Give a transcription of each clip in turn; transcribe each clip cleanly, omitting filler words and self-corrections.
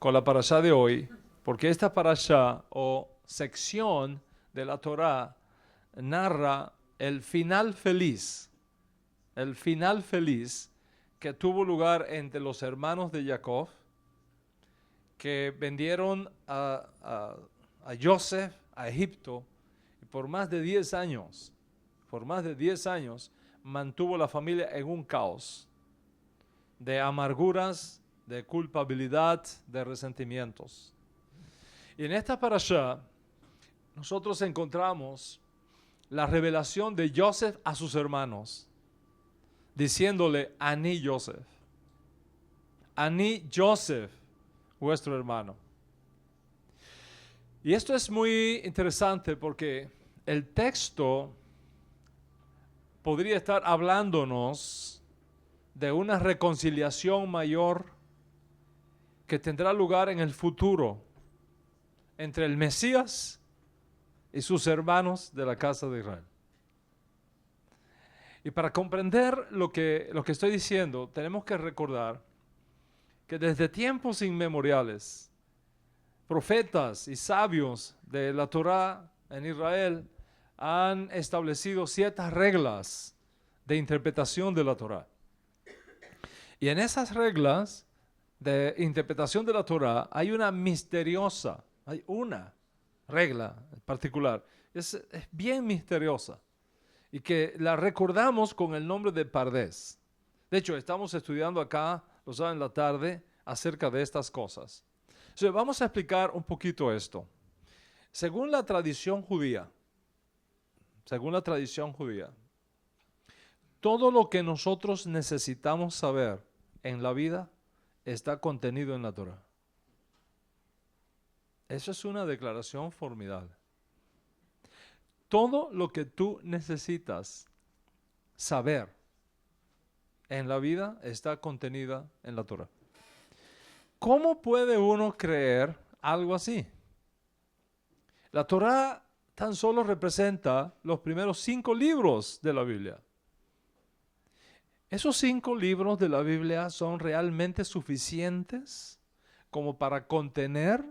con la parashá de hoy, porque esta parashá o sección de la Torá narra el final feliz que tuvo lugar entre los hermanos de Jacob, que vendieron a Joseph a Egipto, y por más de 10 años, mantuvo la familia en un caos de amarguras, de culpabilidad, de resentimientos. Y en esta parashá nosotros encontramos la revelación de Joseph a sus hermanos, diciéndole: Aní Joseph, vuestro hermano. Y esto es muy interesante porque el texto podría estar hablándonos de una reconciliación mayor que tendrá lugar en el futuro entre el Mesías y sus hermanos de la casa de Israel. Y para comprender lo que estoy diciendo, tenemos que recordar que desde tiempos inmemoriales, profetas y sabios de la Torá en Israel han establecido ciertas reglas de interpretación de la Torá. Y en esas reglas de interpretación de la Torá hay una regla particular, es bien misteriosa, y que la recordamos con el nombre de Pardés. De hecho, estamos estudiando acá, los sábados en la tarde, acerca de estas cosas. Entonces, vamos a explicar un poquito esto. Según la tradición judía, todo lo que nosotros necesitamos saber en la vida está contenido en la Torá. Eso es una declaración formidable. Todo lo que tú necesitas saber en la vida está contenida en la Torá. ¿Cómo puede uno creer algo así? La Torá tan solo representa los primeros 5 libros de la Biblia. ¿Esos 5 libros de la Biblia son realmente suficientes como para contener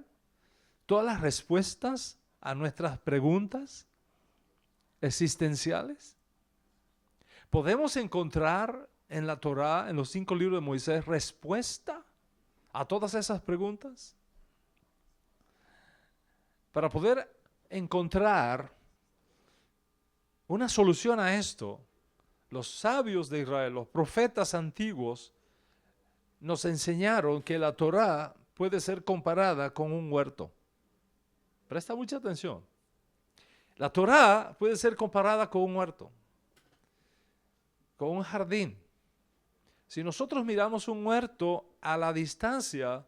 todas las respuestas a nuestras preguntas existenciales? ¿Podemos encontrar en la Torá, en los 5 libros de Moisés, respuesta a todas esas preguntas? Para poder encontrar una solución a esto, los sabios de Israel, los profetas antiguos, nos enseñaron que la Torá puede ser comparada con un huerto. Presta mucha atención. La Torá puede ser comparada con un huerto, con un jardín. Si nosotros miramos un huerto a la distancia,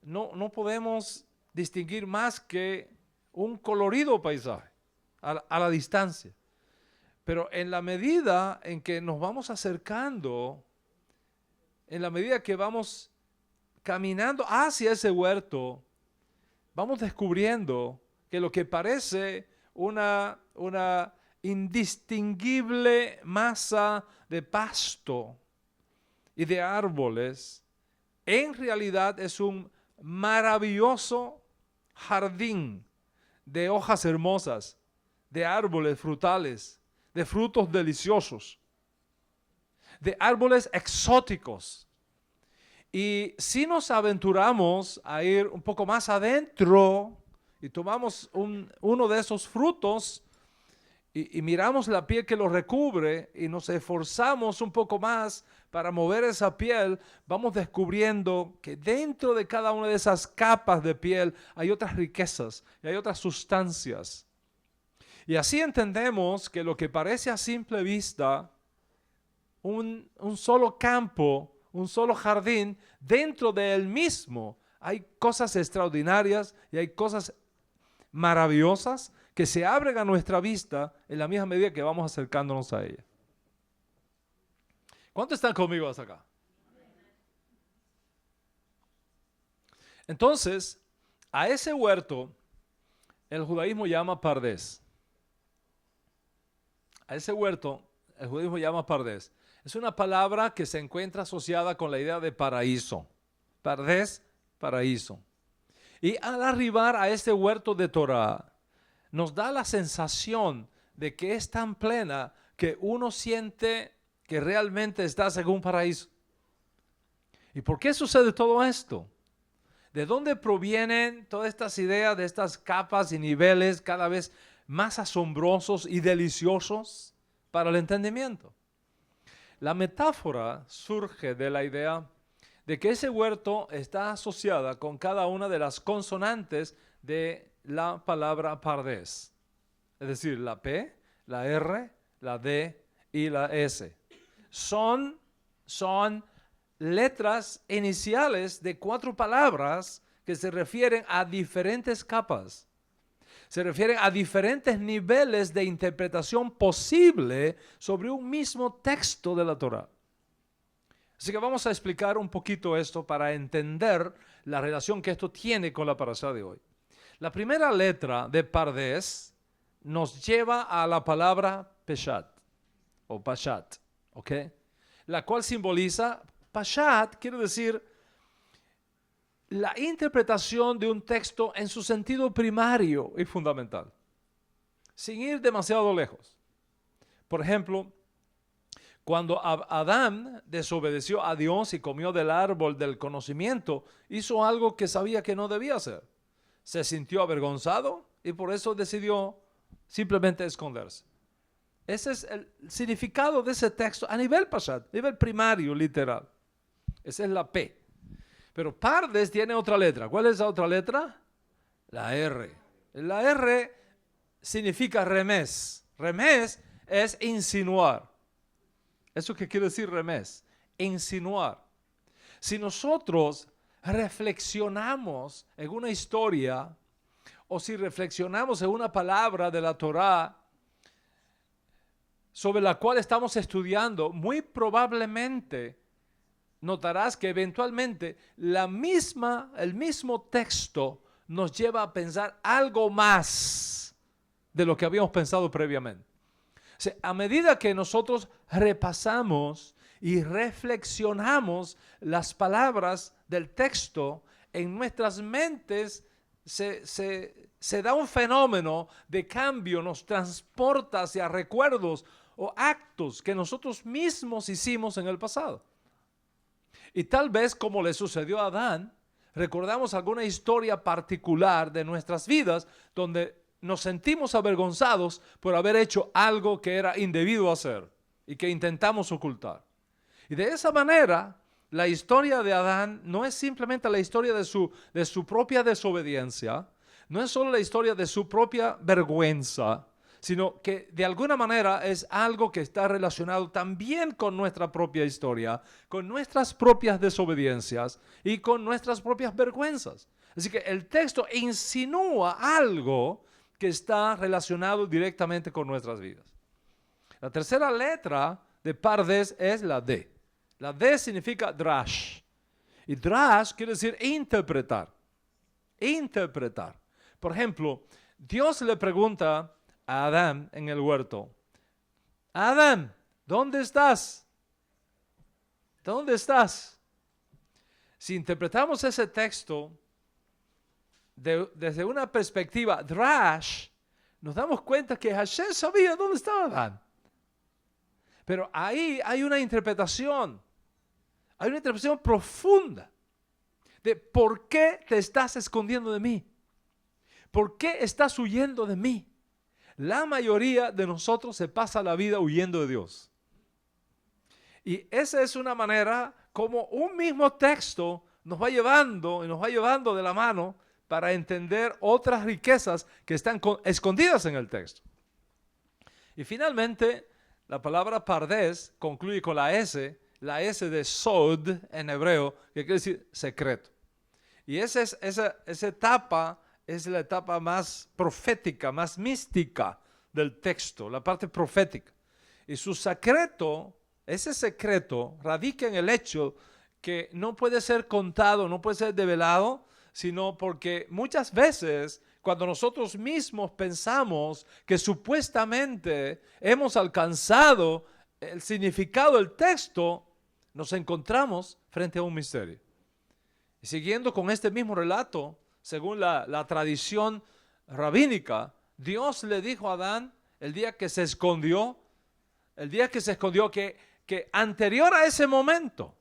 no podemos distinguir más que un colorido paisaje a la distancia. Pero en la medida en que nos vamos acercando, en la medida que vamos caminando hacia ese huerto, vamos descubriendo que lo que parece una indistinguible masa de pasto y de árboles, en realidad es un maravilloso jardín de hojas hermosas, de árboles frutales, de frutos deliciosos, de árboles exóticos. Y si nos aventuramos a ir un poco más adentro y tomamos uno de esos frutos y miramos la piel que lo recubre y nos esforzamos un poco más para mover esa piel, vamos descubriendo que dentro de cada una de esas capas de piel hay otras riquezas y hay otras sustancias. Y así entendemos que lo que parece a simple vista un solo campo, un solo jardín, dentro de él mismo hay cosas extraordinarias y hay cosas maravillosas que se abren a nuestra vista en la misma medida que vamos acercándonos a ella. ¿Cuántos están conmigo hasta acá? Entonces, a ese huerto el judaísmo llama Pardés. A ese huerto el judaísmo llama Pardés. Es una palabra que se encuentra asociada con la idea de paraíso. Pardés, paraíso. Y al arribar a este huerto de Torah, nos da la sensación de que es tan plena que uno siente que realmente estás en un paraíso. ¿Y por qué sucede todo esto? ¿De dónde provienen todas estas ideas de estas capas y niveles cada vez más asombrosos y deliciosos para el entendimiento? La metáfora surge de la idea de que ese huerto está asociada con cada una de las consonantes de la palabra Pardes. Es decir, la P, la R, la D y la S. Son letras iniciales de 4 palabras que se refieren a diferentes capas. Se refieren a diferentes niveles de interpretación posible sobre un mismo texto de la Torah. Así que vamos a explicar un poquito esto para entender la relación que esto tiene con la parashá de hoy. La primera letra de Pardes nos lleva a la palabra Peshat o Pashat, ¿ok? La cual simboliza, Pashat quiere decir la interpretación de un texto en su sentido primario y fundamental, sin ir demasiado lejos. Por ejemplo, cuando Adán desobedeció a Dios y comió del árbol del conocimiento, hizo algo que sabía que no debía hacer. Se sintió avergonzado y por eso decidió simplemente esconderse. Ese es el significado de ese texto a nivel pashat, a nivel primario, literal. Esa es la P. Pero Pardes tiene otra letra. ¿Cuál es la otra letra? La R. La R significa remés. Remés es insinuar. ¿Eso qué quiere decir remés? Insinuar. Si nosotros reflexionamos en una historia o si reflexionamos en una palabra de la Torá sobre la cual estamos estudiando, muy probablemente notarás que eventualmente el mismo texto nos lleva a pensar algo más de lo que habíamos pensado previamente. O sea, a medida que nosotros repasamos y reflexionamos las palabras del texto, en nuestras mentes se da un fenómeno de cambio, nos transporta hacia recuerdos o actos que nosotros mismos hicimos en el pasado. Y tal vez como le sucedió a Adán, recordamos alguna historia particular de nuestras vidas donde nos sentimos avergonzados por haber hecho algo que era indebido hacer y que intentamos ocultar. Y de esa manera, la historia de Adán no es simplemente la historia de su propia desobediencia, no es solo la historia de su propia vergüenza, sino que de alguna manera es algo que está relacionado también con nuestra propia historia, con nuestras propias desobediencias y con nuestras propias vergüenzas. Así que el texto insinúa algo que está relacionado directamente con nuestras vidas. La tercera letra de Pardes es la D. La D significa drash. Y drash quiere decir interpretar. Interpretar. Por ejemplo, Dios le pregunta a Adán en el huerto: Adán, ¿dónde estás? ¿Dónde estás? Si interpretamos ese texto desde una perspectiva drash, nos damos cuenta que Hashem sabía dónde estaba Adán. Pero ahí hay una interpretación profunda de por qué te estás escondiendo de mí. ¿Por qué estás huyendo de mí? La mayoría de nosotros se pasa la vida huyendo de Dios. Y esa es una manera como un mismo texto nos va llevando de la mano para entender otras riquezas que están escondidas en el texto. Y finalmente, la palabra Pardes concluye con la S de Sod en hebreo, que quiere decir secreto. Y esa etapa es la etapa más profética, más mística del texto, la parte profética. Y su secreto, ese secreto, radica en el hecho que no puede ser contado, no puede ser develado, sino porque muchas veces cuando nosotros mismos pensamos que supuestamente hemos alcanzado el significado del texto, nos encontramos frente a un misterio. Y siguiendo con este mismo relato, según la tradición rabínica, Dios le dijo a Adán el día que se escondió, que anterior a ese momento,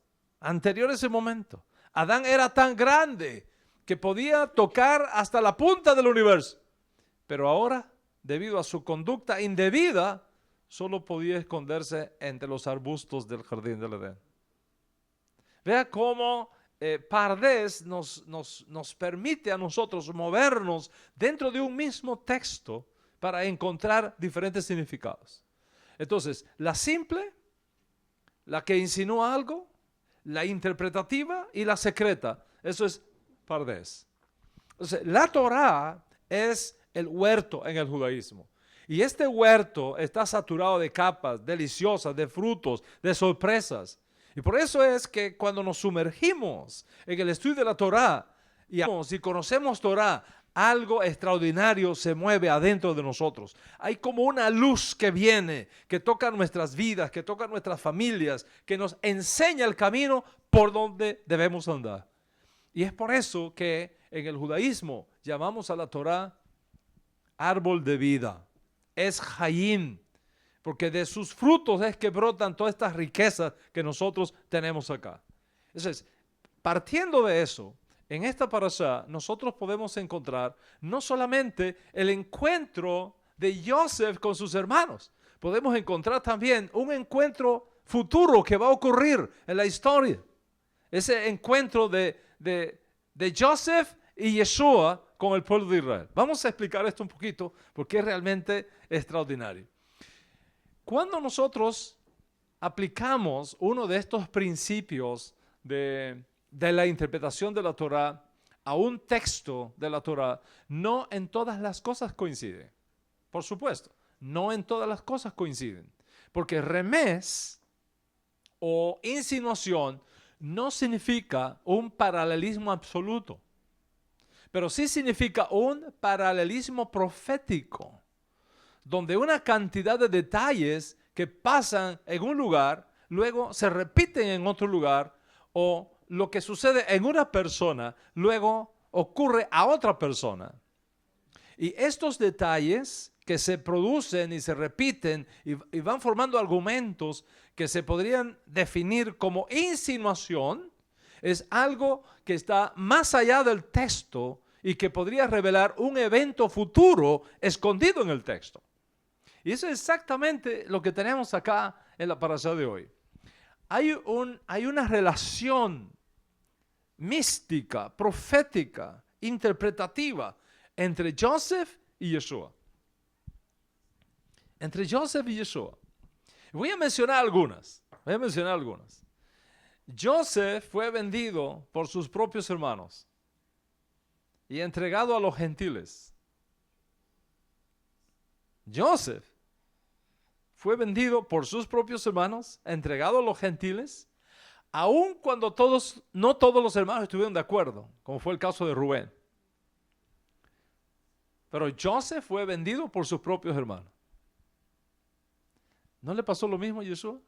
Adán era tan grande que podía tocar hasta la punta del universo. Pero ahora, debido a su conducta indebida, solo podía esconderse entre los arbustos del jardín del Edén. Vea cómo Pardes nos permite a nosotros movernos dentro de un mismo texto para encontrar diferentes significados. Entonces, la simple, la que insinúa algo, la interpretativa y la secreta. Eso es Pardes. Entonces, la Torá es el huerto en el judaísmo. Y este huerto está saturado de capas deliciosas, de frutos, de sorpresas. Y por eso es que cuando nos sumergimos en el estudio de la Torá y conocemos Torá, algo extraordinario se mueve adentro de nosotros. Hay como una luz que viene, que toca nuestras vidas, que toca nuestras familias, que nos enseña el camino por donde debemos andar. Y es por eso que en el judaísmo llamamos a la Torá árbol de vida. Es Hayim, porque de sus frutos es que brotan todas estas riquezas que nosotros tenemos acá. Entonces, partiendo de eso, en esta parashá nosotros podemos encontrar no solamente el encuentro de Joseph con sus hermanos, podemos encontrar también un encuentro futuro que va a ocurrir en la historia. Ese encuentro de Joseph y Yeshua con el pueblo de Israel. Vamos a explicar esto un poquito porque es realmente extraordinario. Cuando nosotros aplicamos uno de estos principios de la interpretación de la Torá a un texto de la Torá, no en todas las cosas coinciden. Por supuesto, no en todas las cosas coinciden. Porque remés o insinuación no significa un paralelismo absoluto, pero sí significa un paralelismo profético, donde una cantidad de detalles que pasan en un lugar, luego se repiten en otro lugar, o lo que sucede en una persona, luego ocurre a otra persona. Y estos detalles que se producen y se repiten y van formando argumentos que se podrían definir como insinuación, es algo que está más allá del texto y que podría revelar un evento futuro escondido en el texto. Y eso es exactamente lo que tenemos acá en la parashá de hoy. Hay una relación mística, profética, interpretativa entre Joseph y Yeshua. Entre Joseph y Yeshua. Voy a mencionar algunas. Joseph fue vendido por sus propios hermanos y entregado a los gentiles. Joseph fue vendido por sus propios hermanos, entregado a los gentiles, aun cuando no todos los hermanos estuvieron de acuerdo, como fue el caso de Rubén. Pero Joseph fue vendido por sus propios hermanos. ¿No le pasó lo mismo a Yeshua?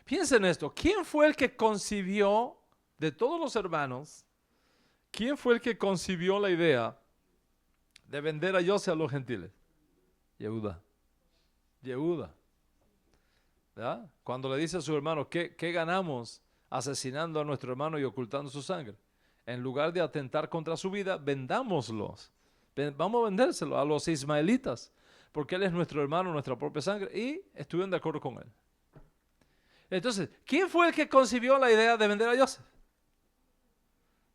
Piensen en esto. ¿Quién fue el que concibió, de todos los hermanos, quién fue el que concibió la idea de vender a Joseph a los gentiles? Yehuda. ¿Verdad? Cuando le dice a su hermano, ¿qué ganamos asesinando a nuestro hermano y ocultando su sangre? En lugar de atentar contra su vida, vendámoslos. Vamos a vendérselo a los ismaelitas, porque él es nuestro hermano, nuestra propia sangre, y estuvieron de acuerdo con él. Entonces, ¿quién fue el que concibió la idea de vender a Joseph?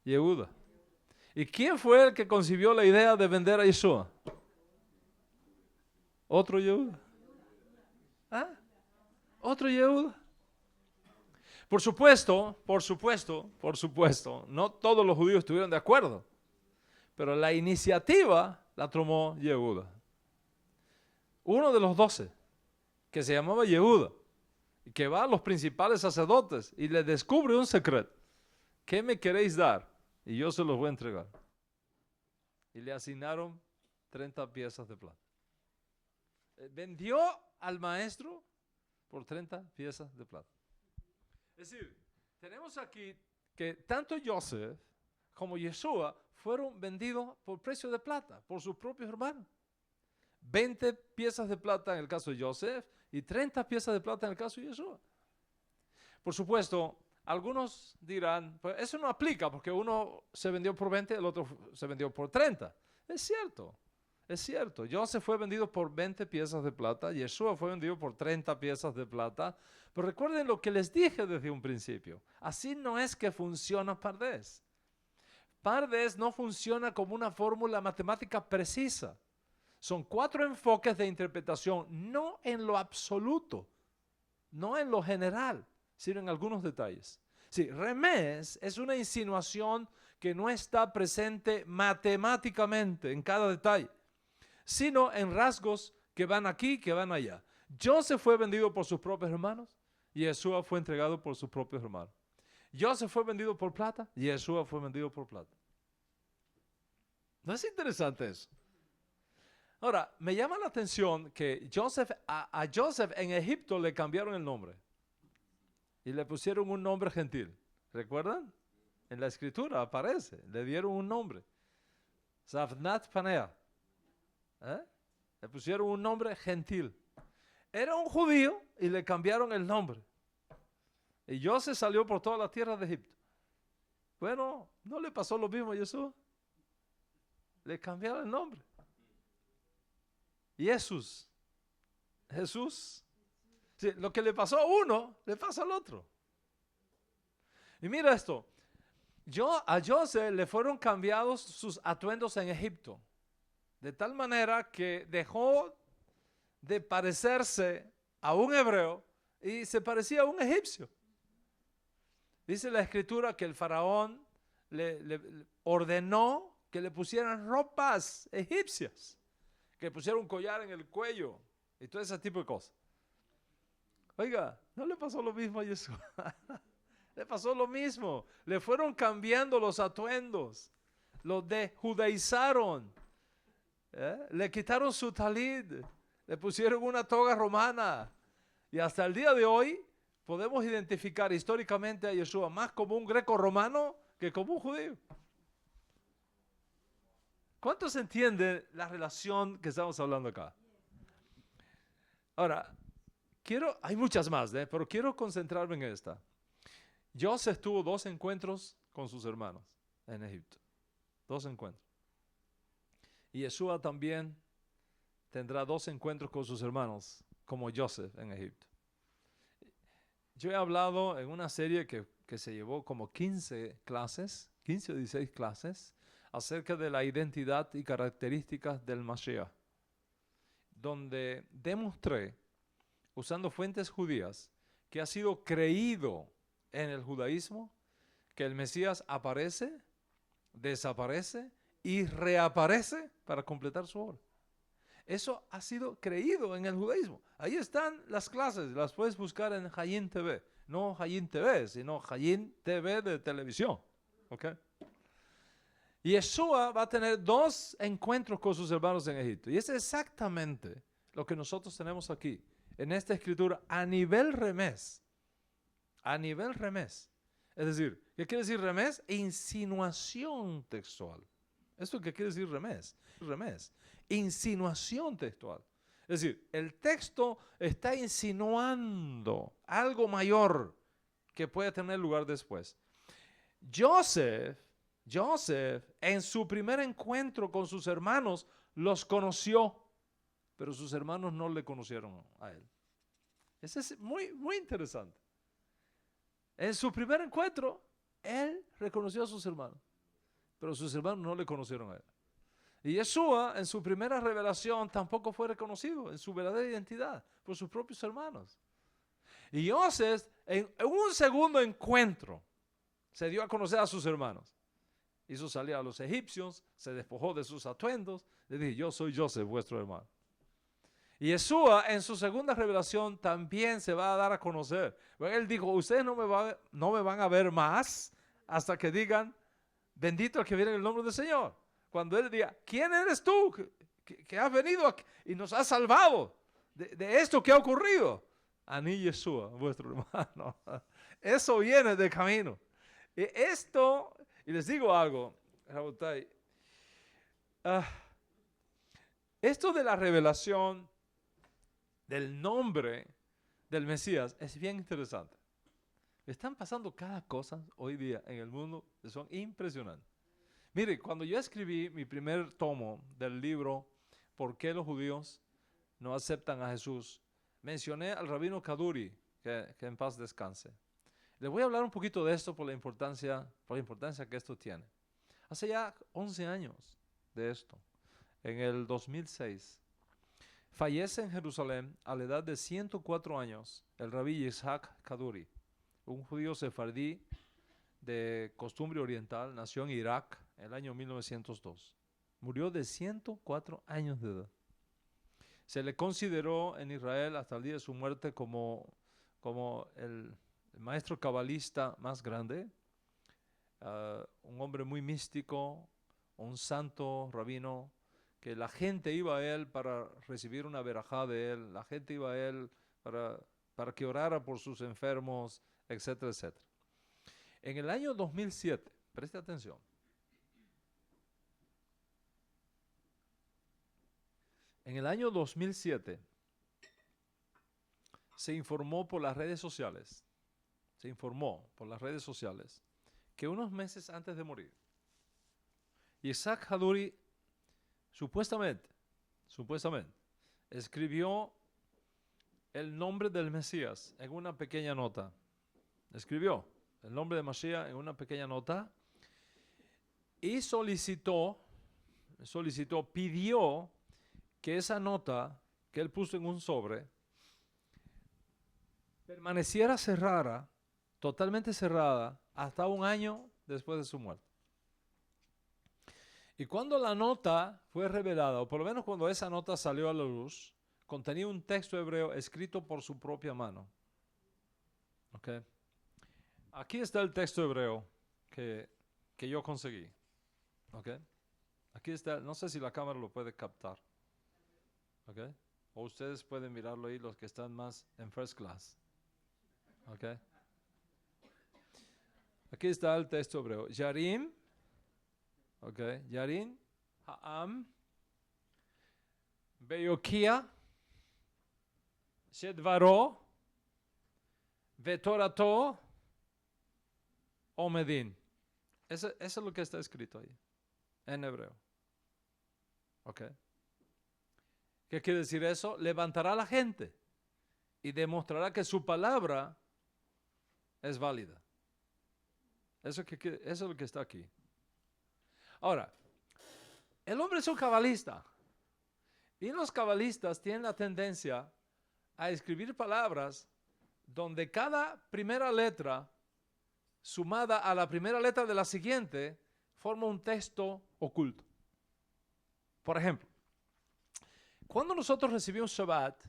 Yehuda. ¿Y quién fue el que concibió la idea de vender a Yeshua? Otro Yehuda. ¿Ah? Otro Yehuda. Por supuesto, no todos los judíos estuvieron de acuerdo, pero la iniciativa la tomó Yehuda. Uno de los 12, que se llamaba Yehuda, que va a los principales sacerdotes y les descubre un secreto. ¿Qué me queréis dar? Y yo se los voy a entregar. Y le asignaron 30 piezas de plata. Vendió al maestro por 30 piezas de plata. Es decir, tenemos aquí que tanto Joseph como Yeshua fueron vendidos por precio de plata, por sus propios hermanos. 20 piezas de plata en el caso de Joseph y 30 piezas de plata en el caso de Yeshua. Por supuesto, algunos dirán, pues eso no aplica porque uno se vendió por 20 y el otro se vendió por 30. Es cierto. Es cierto, Joseph fue vendido por 20 piezas de plata, Yeshua fue vendido por 30 piezas de plata, pero recuerden lo que les dije desde un principio, así no es que funciona Pardes. Pardes no funciona como una fórmula matemática precisa. Son 4 enfoques de interpretación, no en lo absoluto, no en lo general, sino en algunos detalles. Sí, remés es una insinuación que no está presente matemáticamente en cada detalle, sino en rasgos que van aquí, que van allá. Joseph fue vendido por sus propios hermanos y Yeshua fue entregado por sus propios hermanos. Joseph fue vendido por plata y Yeshua fue vendido por plata. ¿No es interesante eso? Ahora, me llama la atención que a Joseph en Egipto le cambiaron el nombre y le pusieron un nombre gentil. ¿Recuerdan? En la escritura aparece, le dieron un nombre. Zavnat Panea. Le pusieron un nombre gentil. Era un judío y le cambiaron el nombre. Y Joseph salió por toda la tierra de Egipto. Bueno, ¿no le pasó lo mismo a Jesús? Le cambiaron el nombre. Jesús. Sí, lo que le pasó a uno, le pasa al otro. Y mira esto. A Joseph le fueron cambiados sus atuendos en Egipto. De tal manera que dejó de parecerse a un hebreo y se parecía a un egipcio. Dice la escritura que el faraón le ordenó que le pusieran ropas egipcias, que le pusieran un collar en el cuello y todo ese tipo de cosas. Oiga, ¿no le pasó lo mismo a Jesús? Le pasó lo mismo. Le fueron cambiando los atuendos, los dejudaizaron. Le quitaron su talid, le pusieron una toga romana y hasta el día de hoy podemos identificar históricamente a Yeshua más como un greco-romano que como un judío. ¿Cuántos entienden la relación que estamos hablando acá? Ahora, hay muchas más, pero quiero concentrarme en esta. Joseph tuvo 2 encuentros con sus hermanos en Egipto. 2 encuentros. Y Yeshua también tendrá 2 encuentros con sus hermanos, como Joseph en Egipto. Yo he hablado en una serie que se llevó como 15 o 16 clases, acerca de la identidad y características del Mashiach, donde demostré, usando fuentes judías, que ha sido creído en el judaísmo, que el Mesías aparece, desaparece y reaparece para completar su obra. Eso ha sido creído en el judaísmo. Ahí están las clases, las puedes buscar en Hayim TV. No Hayim TV, sino Hayim TV de televisión. ¿Ok? Y Yeshua va a tener 2 encuentros con sus hermanos en Egipto. Y es exactamente lo que nosotros tenemos aquí, en esta escritura, a nivel remés. A nivel remés. Es decir, ¿qué quiere decir remés? Insinuación textual. ¿Esto qué quiere decir remés? Remés. Insinuación textual. Es decir, el texto está insinuando algo mayor que puede tener lugar después. Joseph, en su primer encuentro con sus hermanos, los conoció, pero sus hermanos no le conocieron a él. Eso es muy, muy interesante. En su primer encuentro, él reconoció a sus hermanos, pero sus hermanos no le conocieron a él. Y Yeshua, en su primera revelación, tampoco fue reconocido en su verdadera identidad por sus propios hermanos. Y Joseph, en un segundo encuentro, se dio a conocer a sus hermanos. Hizo salir a los egipcios, se despojó de sus atuendos, le dijo: yo soy Joseph, vuestro hermano. Y Yeshua, en su segunda revelación, también se va a dar a conocer. Él dijo: ustedes no me van a ver más hasta que digan: bendito el que viene en el nombre del Señor. Cuando Él diga: ¿quién eres tú que has venido aquí y nos has salvado de esto que ha ocurrido? Ani Yeshua, vuestro hermano. Eso viene de camino. Y les digo algo, Rabotai. Esto de la revelación del nombre del Mesías es bien interesante. Están pasando cada cosa hoy día en el mundo que son impresionantes. Mire, cuando yo escribí mi primer tomo del libro ¿Por qué los judíos no aceptan a Jesús?, mencioné al rabino Kaduri, que en paz descanse. Les voy a hablar un poquito de esto por la importancia que esto tiene. Hace ya 11 años de esto, en el 2006, fallece en Jerusalén a la edad de 104 años el rabí Yitzhak Kaduri, un judío sefardí de costumbre oriental, nació en Irak en el año 1902. Murió de 104 años de edad. Se le consideró en Israel hasta el día de su muerte como el maestro cabalista más grande, un hombre muy místico, un santo rabino, que la gente iba a él para recibir una verajá de él, la gente iba a él para que orara por sus enfermos, etcétera, etcétera. En el año 2007, preste atención, en el año 2007 se informó por las redes sociales, que unos meses antes de morir, Yitzhak Kaduri supuestamente, escribió el nombre del Mesías en una pequeña nota. Escribió el nombre de Mashiach en una pequeña nota y pidió que esa nota que él puso en un sobre permaneciera cerrada, totalmente cerrada, hasta un año después de su muerte. Y cuando la nota fue revelada, o por lo menos cuando esa nota salió a la luz, contenía un texto hebreo escrito por su propia mano. ¿Okay? Aquí está el texto hebreo que yo conseguí. ¿Okay? Aquí está, no sé si la cámara lo puede captar. ¿Okay? O ustedes pueden mirarlo ahí, los que están más en first class. ¿Okay? Aquí está el texto hebreo. Yarim, Yarim, Ha'am, Beyokia, Shedvaro, Vetorato, Omedin. Eso es lo que está escrito ahí, en hebreo. ¿Ok? ¿Qué quiere decir eso? Levantará a la gente y demostrará que su palabra es válida. Eso es lo que está aquí. Ahora, el hombre es un cabalista. Y los cabalistas tienen la tendencia a escribir palabras donde cada primera letra sumada a la primera letra de la siguiente forma un texto oculto. Por ejemplo, cuando nosotros recibimos Shabbat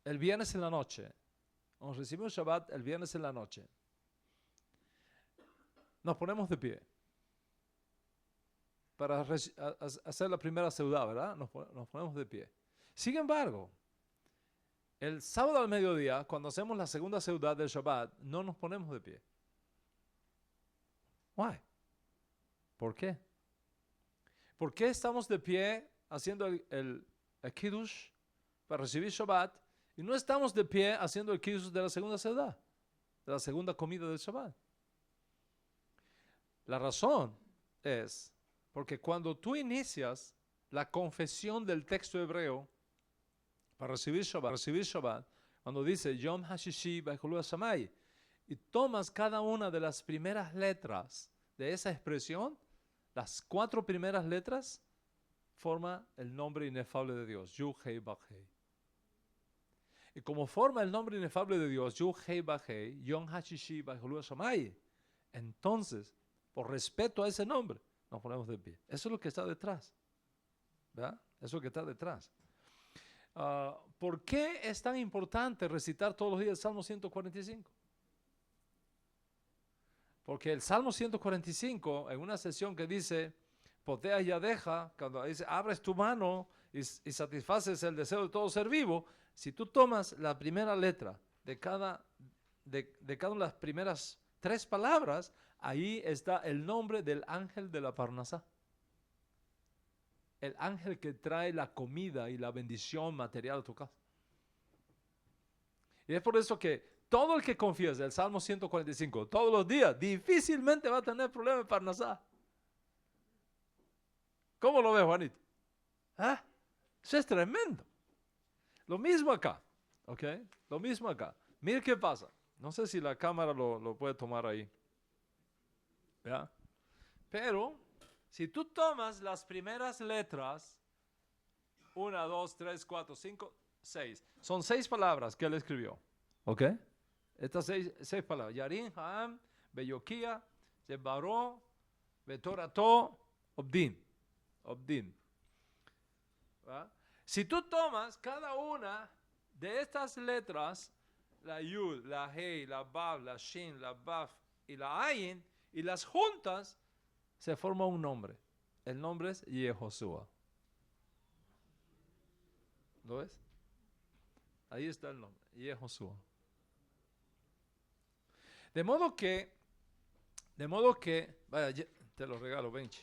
el viernes en la noche, nos ponemos de pie para hacer la primera seudá, ¿verdad? Nos ponemos de pie. Sin embargo, el sábado al mediodía, cuando hacemos la segunda seudá del Shabbat, no nos ponemos de pie. Why? ¿Por qué? ¿Por qué estamos de pie haciendo el Kiddush para recibir Shabbat y no estamos de pie haciendo el Kiddush de la segunda seudá, de la segunda comida del Shabbat? La razón es porque cuando tú inicias la confesión del texto hebreo para recibir Shabbat, cuando dice Yom HaShishi B'Chulu HaShamay, y tomas cada una de las primeras letras de esa expresión, las 4 primeras letras forma el nombre inefable de Dios, Yud Hei Vav Hei. Y como forma el nombre inefable de Dios, Yud Hei Vav Hei, Yom HaShishi B'Chulu HaShamay, entonces, por respeto a ese nombre, nos ponemos de pie. Eso es lo que está detrás. ¿Verdad? Eso es lo que está detrás. ¿Por qué es tan importante recitar todos los días el Salmo 145? Porque el Salmo 145, en una sesión que dice, potea y deja, cuando dice, abres tu mano y satisfaces el deseo de todo ser vivo, si tú tomas la primera letra de cada una de las primeras 3 palabras, ahí está el nombre del ángel de la Parnasá. El ángel que trae la comida y la bendición material a tu casa. Y es por eso que todo el que confiesa el Salmo 145 todos los días, difícilmente va a tener problemas de Parnasá. ¿Cómo lo ves, Juanito? ¿Ah? Eso es tremendo. Lo mismo acá, ¿ok? Lo mismo acá. Mire qué pasa. No sé si la cámara lo puede tomar ahí. ¿Ya? Pero, si tú tomas las primeras letras, 1, 2, 3, 4, 5, 6. Son 6 palabras que él escribió. ¿Ok? Estas 6 palabras. Yarin, Haam, Beyokia, Zebaró, Betorato, Obdim. Obdim. ¿Va? Si tú tomas cada una de estas letras, la Yud, la Hei, la Bab, la Shin, la Baf y la Ayin, y las juntas, se forma un nombre. El nombre es Yehoshua. ¿Lo ves? Ahí está el nombre, Yehoshua. De modo que, vaya, te lo regalo, Benchi.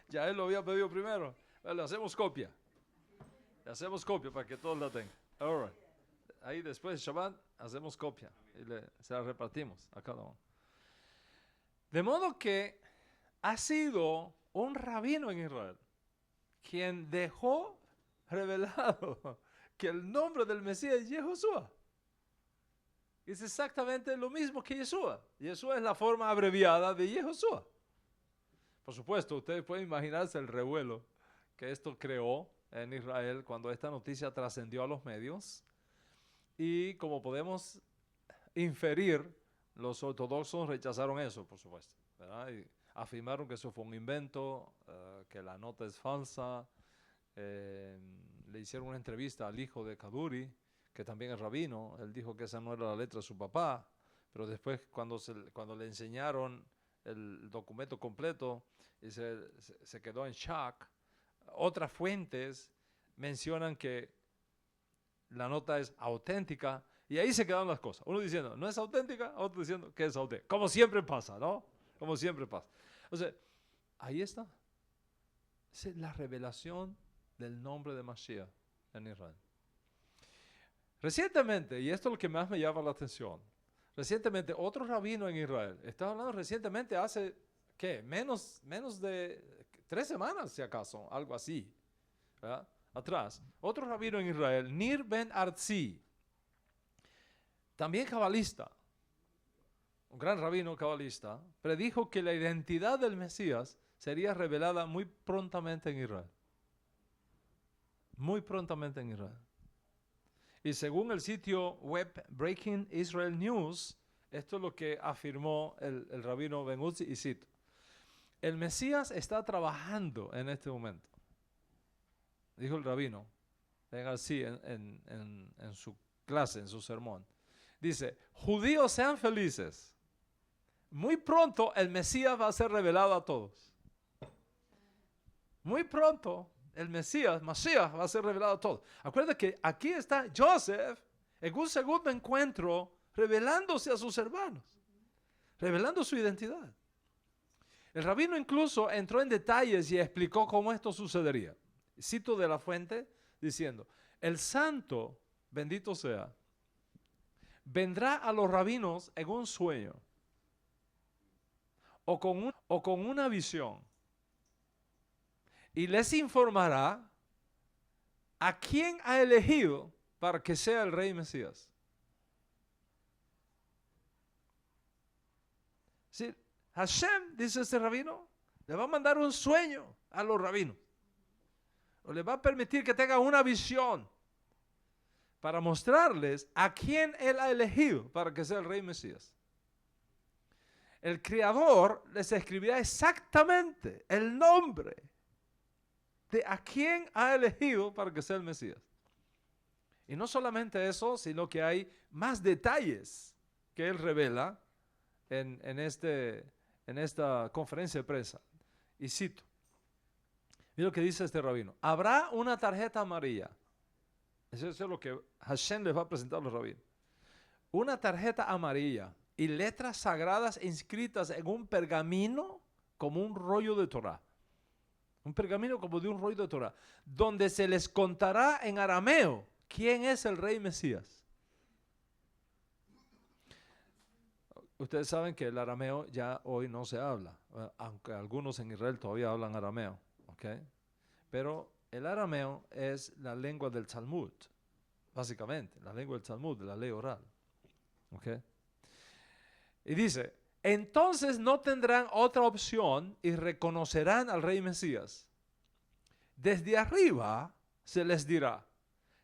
Ya él lo había pedido primero. Le hacemos copia. Le hacemos copia para que todos la tengan. All right. Ahí después de Shabbat hacemos copia y se la repartimos a cada uno. De modo que ha sido un rabino en Israel quien dejó revelado que el nombre del Mesías es Yehoshua. Es exactamente lo mismo que Yeshua. Yeshua es la forma abreviada de Yehoshua. Por supuesto, ustedes pueden imaginarse el revuelo que esto creó en Israel cuando esta noticia trascendió a los medios. Y como podemos inferir, los ortodoxos rechazaron eso, por supuesto, ¿verdad? Y afirmaron que eso fue un invento, que la nota es falsa. Le hicieron una entrevista al hijo de Kaduri, que también es rabino. Él dijo que esa no era la letra de su papá, pero después cuando le enseñaron el documento completo, y se quedó en shock. Otras fuentes mencionan que la nota es auténtica, y ahí se quedaron las cosas. Uno diciendo, no es auténtica, otro diciendo que es auténtica. Como siempre pasa, ¿no? Como siempre pasa. O sea, ahí está. Es la revelación del nombre de Mashiach en Israel. Recientemente, y esto es lo que más me llama la atención, recientemente otro rabino en Israel, estaba hablando recientemente hace, ¿qué? Menos de 3 semanas, si acaso, algo así, ¿verdad? Atrás. Otro rabino en Israel, Nir Ben Arzi, también cabalista, un gran rabino cabalista, predijo que la identidad del Mesías sería revelada muy prontamente en Israel. Muy prontamente en Israel. Y según el sitio web Breaking Israel News, esto es lo que afirmó el rabino Ben Uzi, y cito: el Mesías está trabajando en este momento, dijo el rabino Ben Uzi en su clase, en su sermón. Dice: judíos, sean felices. Muy pronto el Mesías va a ser revelado a todos. Muy pronto el Mesías, Mashiach, va a ser revelado a todos. Acuérdate que aquí está Joseph en un segundo encuentro revelándose a sus hermanos, revelando su identidad. El rabino incluso entró en detalles y explicó cómo esto sucedería. Cito de la fuente diciendo: el santo, bendito sea, vendrá a los rabinos en un sueño o con una visión, y les informará a quién ha elegido para que sea el rey Mesías. ¿Sí? Hashem, dice este rabino, le va a mandar un sueño a los rabinos, o le va a permitir que tengan una visión para mostrarles a quién él ha elegido para que sea el rey Mesías. El Creador les escribirá exactamente el nombre de a quién ha elegido para que sea el Mesías. Y no solamente eso, sino que hay más detalles que él revela en esta conferencia de prensa. Y cito: mira lo que dice este rabino: habrá una tarjeta amarilla. Eso es lo que Hashem les va a presentar a los rabinos. Una tarjeta amarilla y letras sagradas inscritas en un pergamino como un rollo de Torá. Un pergamino como de un rollo de Torá, donde se les contará en arameo quién es el rey Mesías. Ustedes saben que el arameo ya hoy no se habla, aunque algunos en Israel todavía hablan arameo, ¿ok? Pero el arameo es la lengua del Talmud, básicamente, la lengua del Talmud, de la ley oral, ¿ok? Y dice, entonces no tendrán otra opción y reconocerán al rey Mesías. Desde arriba se les dirá,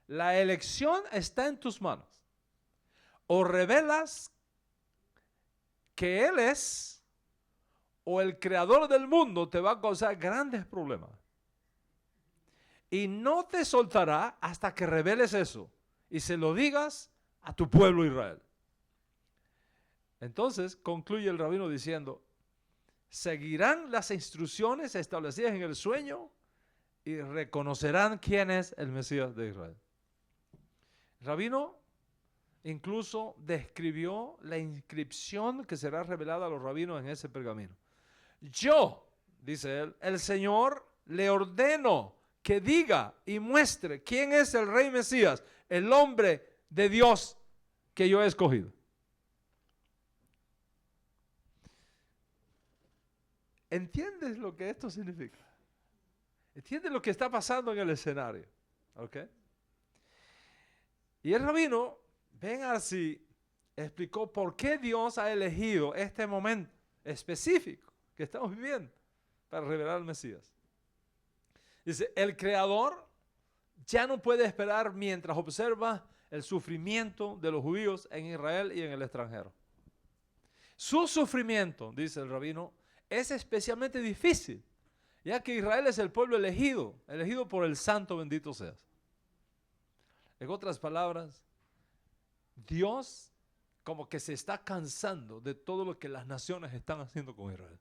la elección está en tus manos. O revelas que Él es, o el creador del mundo te va a causar grandes problemas. Y no te soltará hasta que reveles eso y se lo digas a tu pueblo Israel. Entonces concluye el rabino diciendo, seguirán las instrucciones establecidas en el sueño y reconocerán quién es el Mesías de Israel. El rabino incluso describió la inscripción que será revelada a los rabinos en ese pergamino. Yo, dice él, el Señor le ordeno que diga y muestre quién es el rey Mesías, el hombre de Dios que yo he escogido. ¿Entiendes lo que esto significa? ¿Entiendes lo que está pasando en el escenario? ¿Ok? Y el rabino Ben Arsi explicó por qué Dios ha elegido este momento específico que estamos viviendo para revelar al Mesías. Dice, el Creador ya no puede esperar mientras observa el sufrimiento de los judíos en Israel y en el extranjero. Su sufrimiento, dice el rabino, es especialmente difícil, ya que Israel es el pueblo elegido, elegido por el Santo, bendito seas. En otras palabras, Dios como que se está cansando de todo lo que las naciones están haciendo con Israel.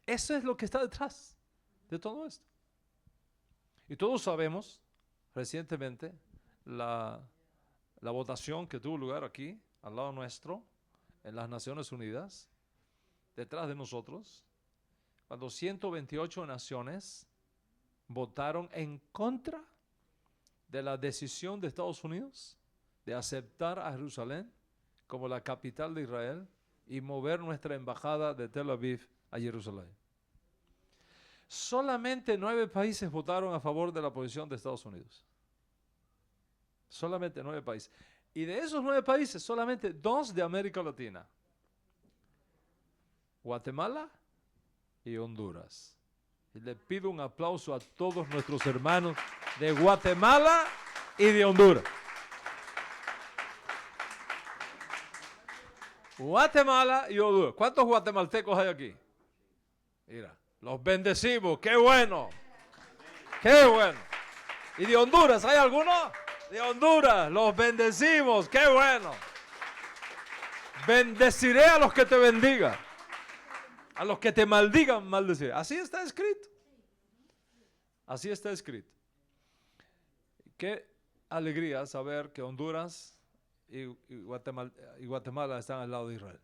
Eso es lo que está detrás de todo esto. Y todos sabemos, recientemente, la votación que tuvo lugar aquí, al lado nuestro, en las Naciones Unidas, detrás de nosotros, cuando 128 naciones votaron en contra de la decisión de Estados Unidos de aceptar a Jerusalén como la capital de Israel y mover nuestra embajada de Tel Aviv a Jerusalén. Solamente 9 países votaron a favor de la posición de Estados Unidos. Solamente 9 países. Y de esos 9 países, solamente 2 de América Latina. Guatemala y Honduras. Y le pido un aplauso a todos nuestros hermanos de Guatemala y de Honduras. Guatemala y Honduras. ¿Cuántos guatemaltecos hay aquí? Mira, los bendecimos. ¡Qué bueno! ¡Qué bueno! ¿Y de Honduras hay alguno? De Honduras, los bendecimos. ¡Qué bueno! Bendeciré a los que te bendigan. A los que te maldigan, maldeciré. Así está escrito. Así está escrito. Qué alegría saber que Honduras y Guatemala están al lado de Israel.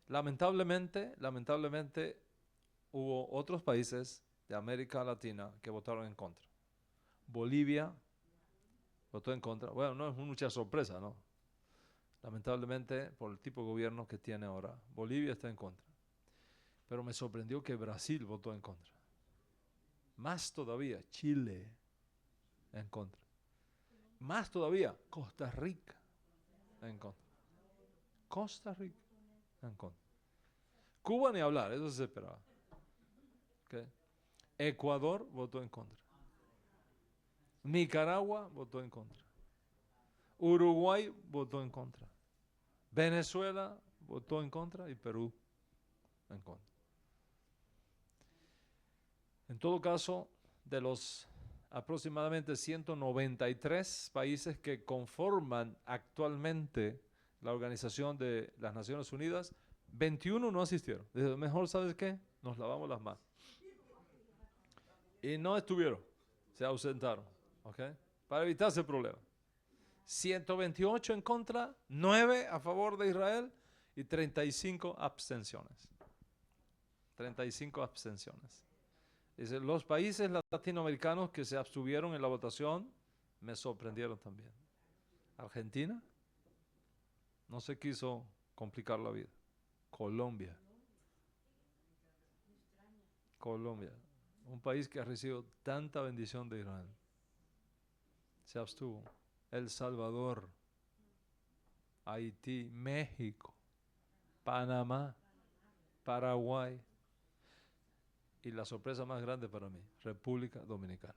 Lamentablemente, hubo otros países de América Latina que votaron en contra. Bolivia votó en contra. Bueno, no es mucha sorpresa, ¿no? Lamentablemente, por el tipo de gobierno que tiene ahora, Bolivia está en contra. Pero me sorprendió que Brasil votó en contra. Más todavía, Chile en contra. Más todavía, Costa Rica en contra. Costa Rica en contra. Cuba ni hablar, eso se esperaba. ¿Okay? Ecuador votó en contra. Nicaragua votó en contra. Uruguay votó en contra. Venezuela votó en contra y Perú en contra. En todo caso, de los aproximadamente 193 países que conforman actualmente la Organización de las Naciones Unidas, 21 no asistieron. Dice, mejor, ¿sabes qué? Nos lavamos las manos. Y no estuvieron, se ausentaron, ¿ok? Para evitarse el problema. 128 en contra, 9 a favor de Israel y 35 abstenciones. 35 abstenciones. Dice, los países latinoamericanos que se abstuvieron en la votación me sorprendieron también. Argentina no se quiso complicar la vida. Colombia, un país que ha recibido tanta bendición de Israel, se abstuvo. El Salvador, Haití, México, Panamá, Paraguay y la sorpresa más grande para mí, República Dominicana.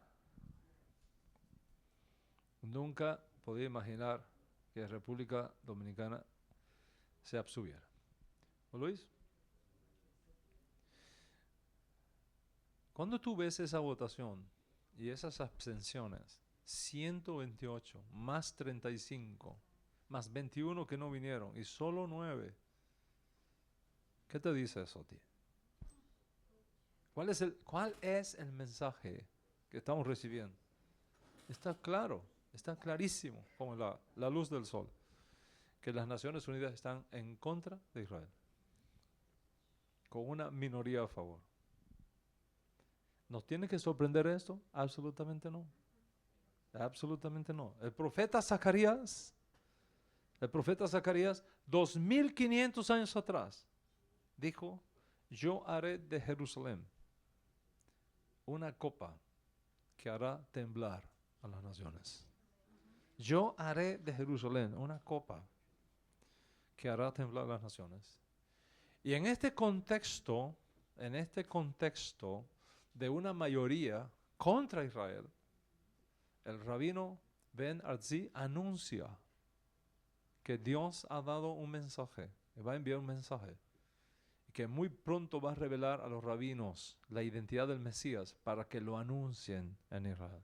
Nunca podía imaginar que República Dominicana se abstuviera. ¿O Luis? Cuando tú ves esa votación y esas abstenciones, 128 más 35 más 21 que no vinieron y solo 9, ¿qué te dice eso a ti? ¿Cuál es el mensaje que estamos recibiendo? Está claro, está clarísimo como la luz del sol, que las Naciones Unidas están en contra de Israel, con una minoría a favor. ¿Nos tiene que sorprender esto? Absolutamente no. Absolutamente no. El profeta Zacarías, 2500 años atrás, dijo, yo haré de Jerusalén una copa que hará temblar a las naciones. Yo haré de Jerusalén una copa que hará temblar a las naciones. Y en este contexto de una mayoría contra Israel, el rabino Ben Arzi anuncia que Dios ha dado un mensaje, que va a enviar un mensaje, y que muy pronto va a revelar a los rabinos la identidad del Mesías para que lo anuncien en Israel.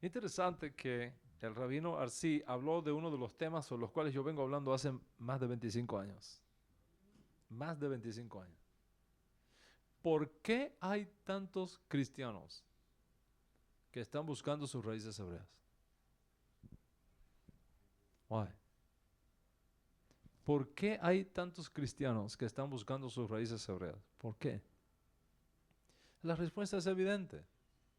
Interesante que el rabino Arzi habló de uno de los temas sobre los cuales yo vengo hablando hace más de 25 años. Más de 25 años. ¿Por qué hay tantos cristianos que están buscando sus raíces hebreas? Why? ¿Por qué hay tantos cristianos que están buscando sus raíces hebreas? ¿Por qué? La respuesta es evidente.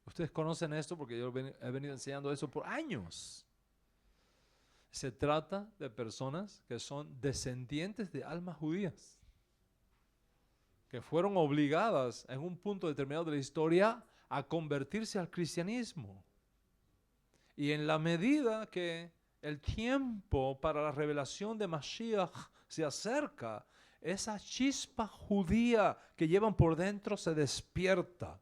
Ustedes conocen esto porque yo he venido enseñando eso por años. Se trata de personas que son descendientes de almas judías, que fueron obligadas en un punto determinado de la historia a convertirse al cristianismo. Y en la medida que el tiempo para la revelación de Mashiach se acerca, esa chispa judía que llevan por dentro se despierta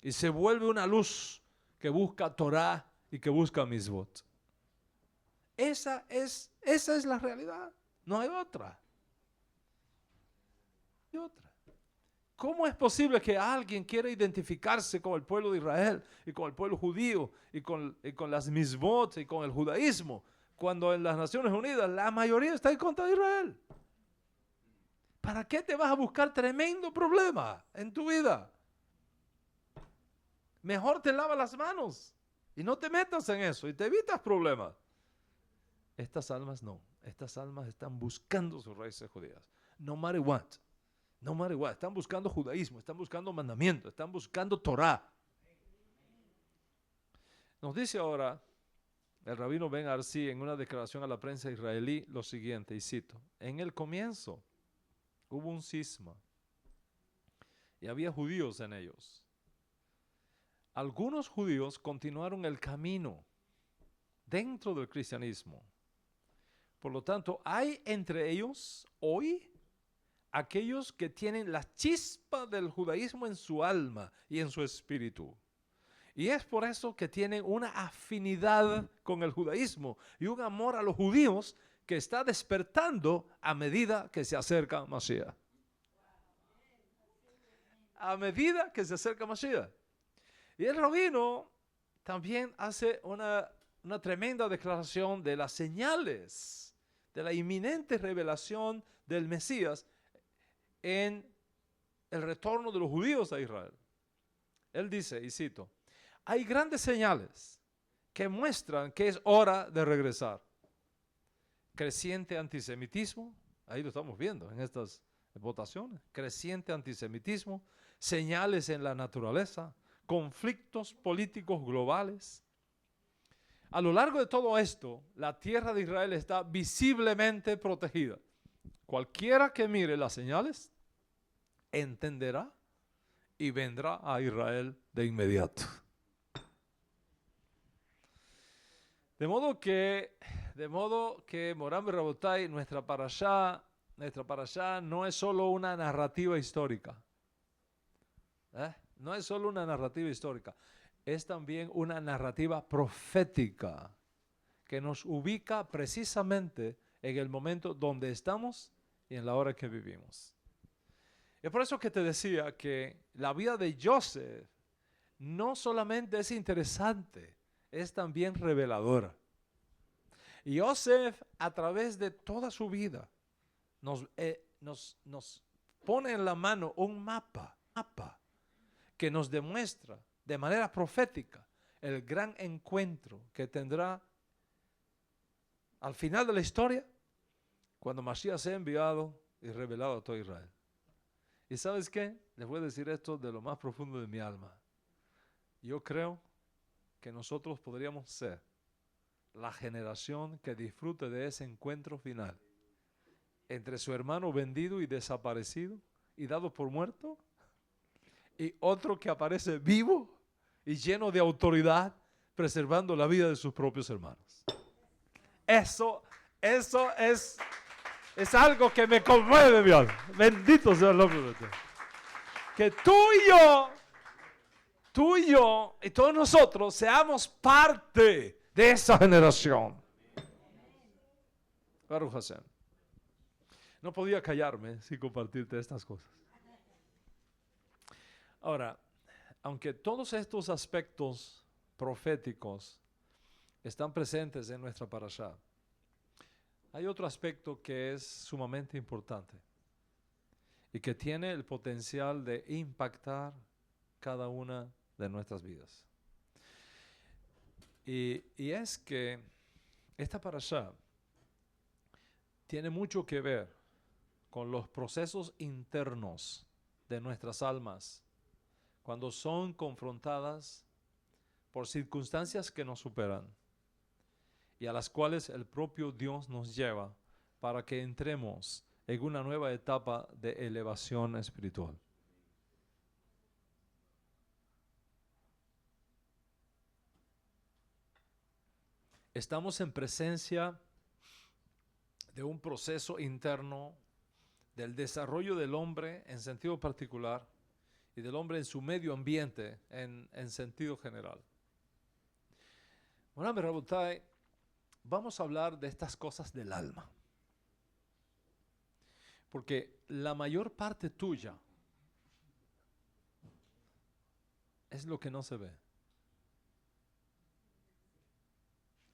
y se vuelve una luz que busca Torah y que busca Misbot. Esa es la realidad, no hay otra. No hay otra. ¿Cómo es posible que alguien quiera identificarse con el pueblo de Israel y con el pueblo judío y con las misbot y con el judaísmo cuando en las Naciones Unidas la mayoría está en contra de Israel? ¿Para qué te vas a buscar tremendo problema en tu vida? Mejor te lavas las manos y no te metas en eso y te evitas problemas. Estas almas no. Estas almas están buscando sus raíces judías. No matter what. No matter what. Están buscando judaísmo, están buscando mandamiento, están buscando Torah. Nos dice ahora el rabino Ben Arzi en una declaración a la prensa israelí lo siguiente, y cito, en el comienzo hubo un cisma y había judíos en ellos. Algunos judíos continuaron el camino dentro del cristianismo. Por lo tanto, hay entre ellos hoy aquellos que tienen la chispa del judaísmo en su alma y en su espíritu. Y es por eso que tienen una afinidad con el judaísmo y un amor a los judíos que está despertando a medida que se acerca Mashiach. A medida que se acerca Mashiach. Y el rabino también hace una tremenda declaración de las señales, de la inminente revelación del Mesías en el retorno de los judíos a Israel. Él dice, y cito, hay grandes señales que muestran que es hora de regresar. Creciente antisemitismo, ahí lo estamos viendo en estas votaciones, creciente antisemitismo, señales en la naturaleza, conflictos políticos globales. A lo largo de todo esto, la tierra de Israel está visiblemente protegida. Cualquiera que mire las señales entenderá y vendrá a Israel de inmediato. De modo que Morán Berrabotai, nuestra parashá no es solo una narrativa histórica. No es solo una narrativa histórica, es también una narrativa profética que nos ubica precisamente en el momento donde estamos y en la hora que vivimos. Es por eso que te decía que la vida de Joseph no solamente es interesante, es también reveladora. Y Joseph, a través de toda su vida, nos pone en la mano un mapa que nos demuestra de manera profética el gran encuentro que tendrá al final de la historia cuando Mashiach sea enviado y revelado a todo Israel. ¿Y sabes qué? Les voy a decir esto de lo más profundo de mi alma. Yo creo que nosotros podríamos ser la generación que disfrute de ese encuentro final entre su hermano vendido y desaparecido y dado por muerto y otro que aparece vivo y lleno de autoridad preservando la vida de sus propios hermanos. Eso es algo que me conmueve, mi alma. Bendito sea el nombre de Dios. Que tú y yo y todos nosotros seamos parte de esa generación. Baruch Hashem. No podía callarme sin compartirte estas cosas. Ahora, aunque todos estos aspectos proféticos están presentes en nuestra parashá, hay otro aspecto que es sumamente importante y que tiene el potencial de impactar cada una de nuestras vidas. Y es que esta parashá tiene mucho que ver con los procesos internos de nuestras almas cuando son confrontadas por circunstancias que nos superan y a las cuales el propio Dios nos lleva para que entremos en una nueva etapa de elevación espiritual. Estamos en presencia de un proceso interno del desarrollo del hombre en sentido particular y del hombre en su medio ambiente en sentido general. Bueno, Rabotai, vamos a hablar de estas cosas del alma. Porque la mayor parte tuya es lo que no se ve.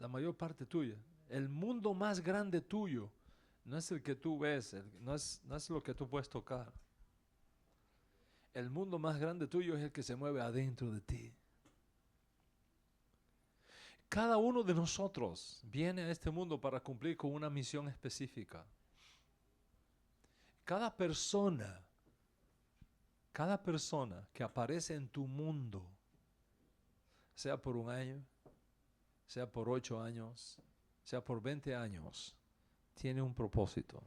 La mayor parte tuya. El mundo más grande tuyo no es el que tú ves, no es lo que tú puedes tocar. El mundo más grande tuyo es el que se mueve adentro de ti. Cada uno de nosotros viene a este mundo para cumplir con una misión específica. Cada persona que aparece en tu mundo, sea por un año, sea por 8 años, sea por 20 años, tiene un propósito.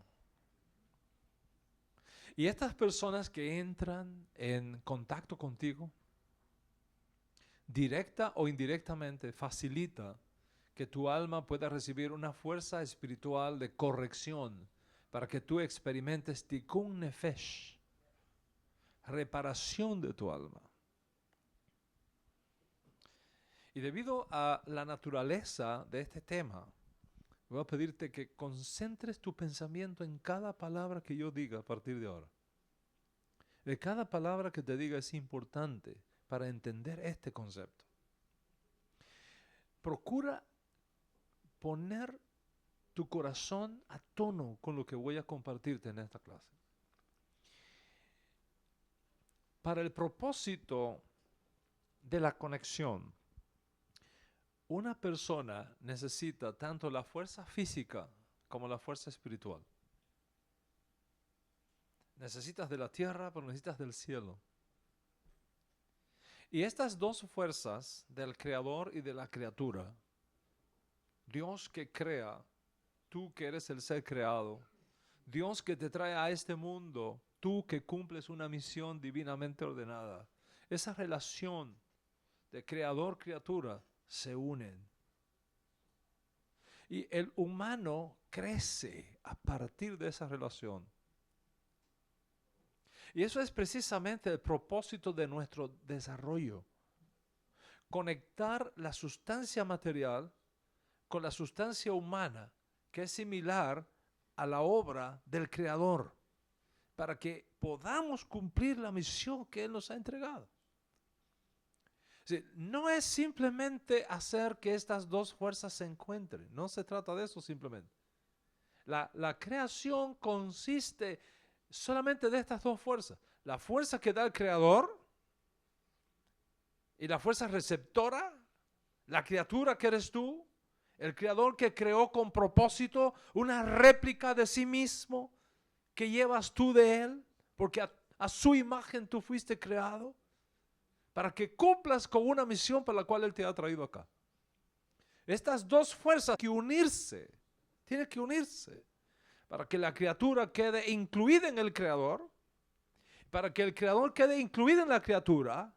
Y estas personas que entran en contacto contigo, directa o indirectamente, facilita que tu alma pueda recibir una fuerza espiritual de corrección para que tú experimentes tikkun nefesh, reparación de tu alma. Y debido a la naturaleza de este tema, voy a pedirte que concentres tu pensamiento en cada palabra que yo diga a partir de ahora. De cada palabra que te diga es importante para entender este concepto. Procura poner tu corazón a tono con lo que voy a compartirte en esta clase. Para el propósito de la conexión, una persona necesita tanto la fuerza física como la fuerza espiritual. Necesitas de la tierra, pero necesitas del cielo. Y estas dos fuerzas del creador y de la criatura, Dios que crea, tú que eres el ser creado, Dios que te trae a este mundo, tú que cumples una misión divinamente ordenada, esa relación de creador-criatura se unen. Y el humano crece a partir de esa relación. Y eso es precisamente el propósito de nuestro desarrollo. Conectar la sustancia material con la sustancia humana, que es similar a la obra del Creador, para que podamos cumplir la misión que Él nos ha entregado. No es simplemente hacer que estas dos fuerzas se encuentren, no se trata de eso simplemente. La creación consiste solamente de estas dos fuerzas. La fuerza que da el Creador y la fuerza receptora, la criatura que eres tú, el Creador que creó con propósito una réplica de sí mismo que llevas tú de Él, porque a su imagen tú fuiste creado, para que cumplas con una misión para la cual Él te ha traído acá. Estas dos fuerzas tienen que unirse, para que la criatura quede incluida en el Creador, para que el Creador quede incluido en la criatura,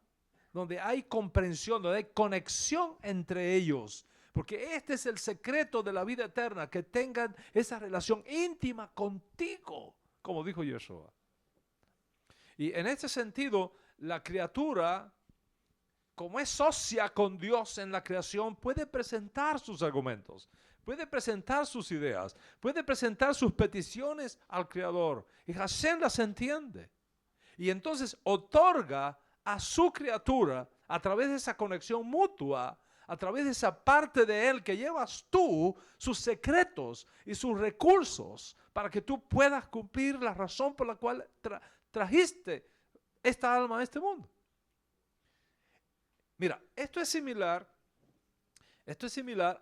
donde hay comprensión, donde hay conexión entre ellos. Porque este es el secreto de la vida eterna, que tengan esa relación íntima contigo, como dijo Yeshua. Y en este sentido, la criatura, como es socia con Dios en la creación, puede presentar sus argumentos, puede presentar sus ideas, puede presentar sus peticiones al Creador. Y Hashem las entiende. Y entonces otorga a su criatura, a través de esa conexión mutua, a través de esa parte de Él que llevas tú, sus secretos y sus recursos, para que tú puedas cumplir la razón por la cual trajiste esta alma a este mundo. Mira, esto es similar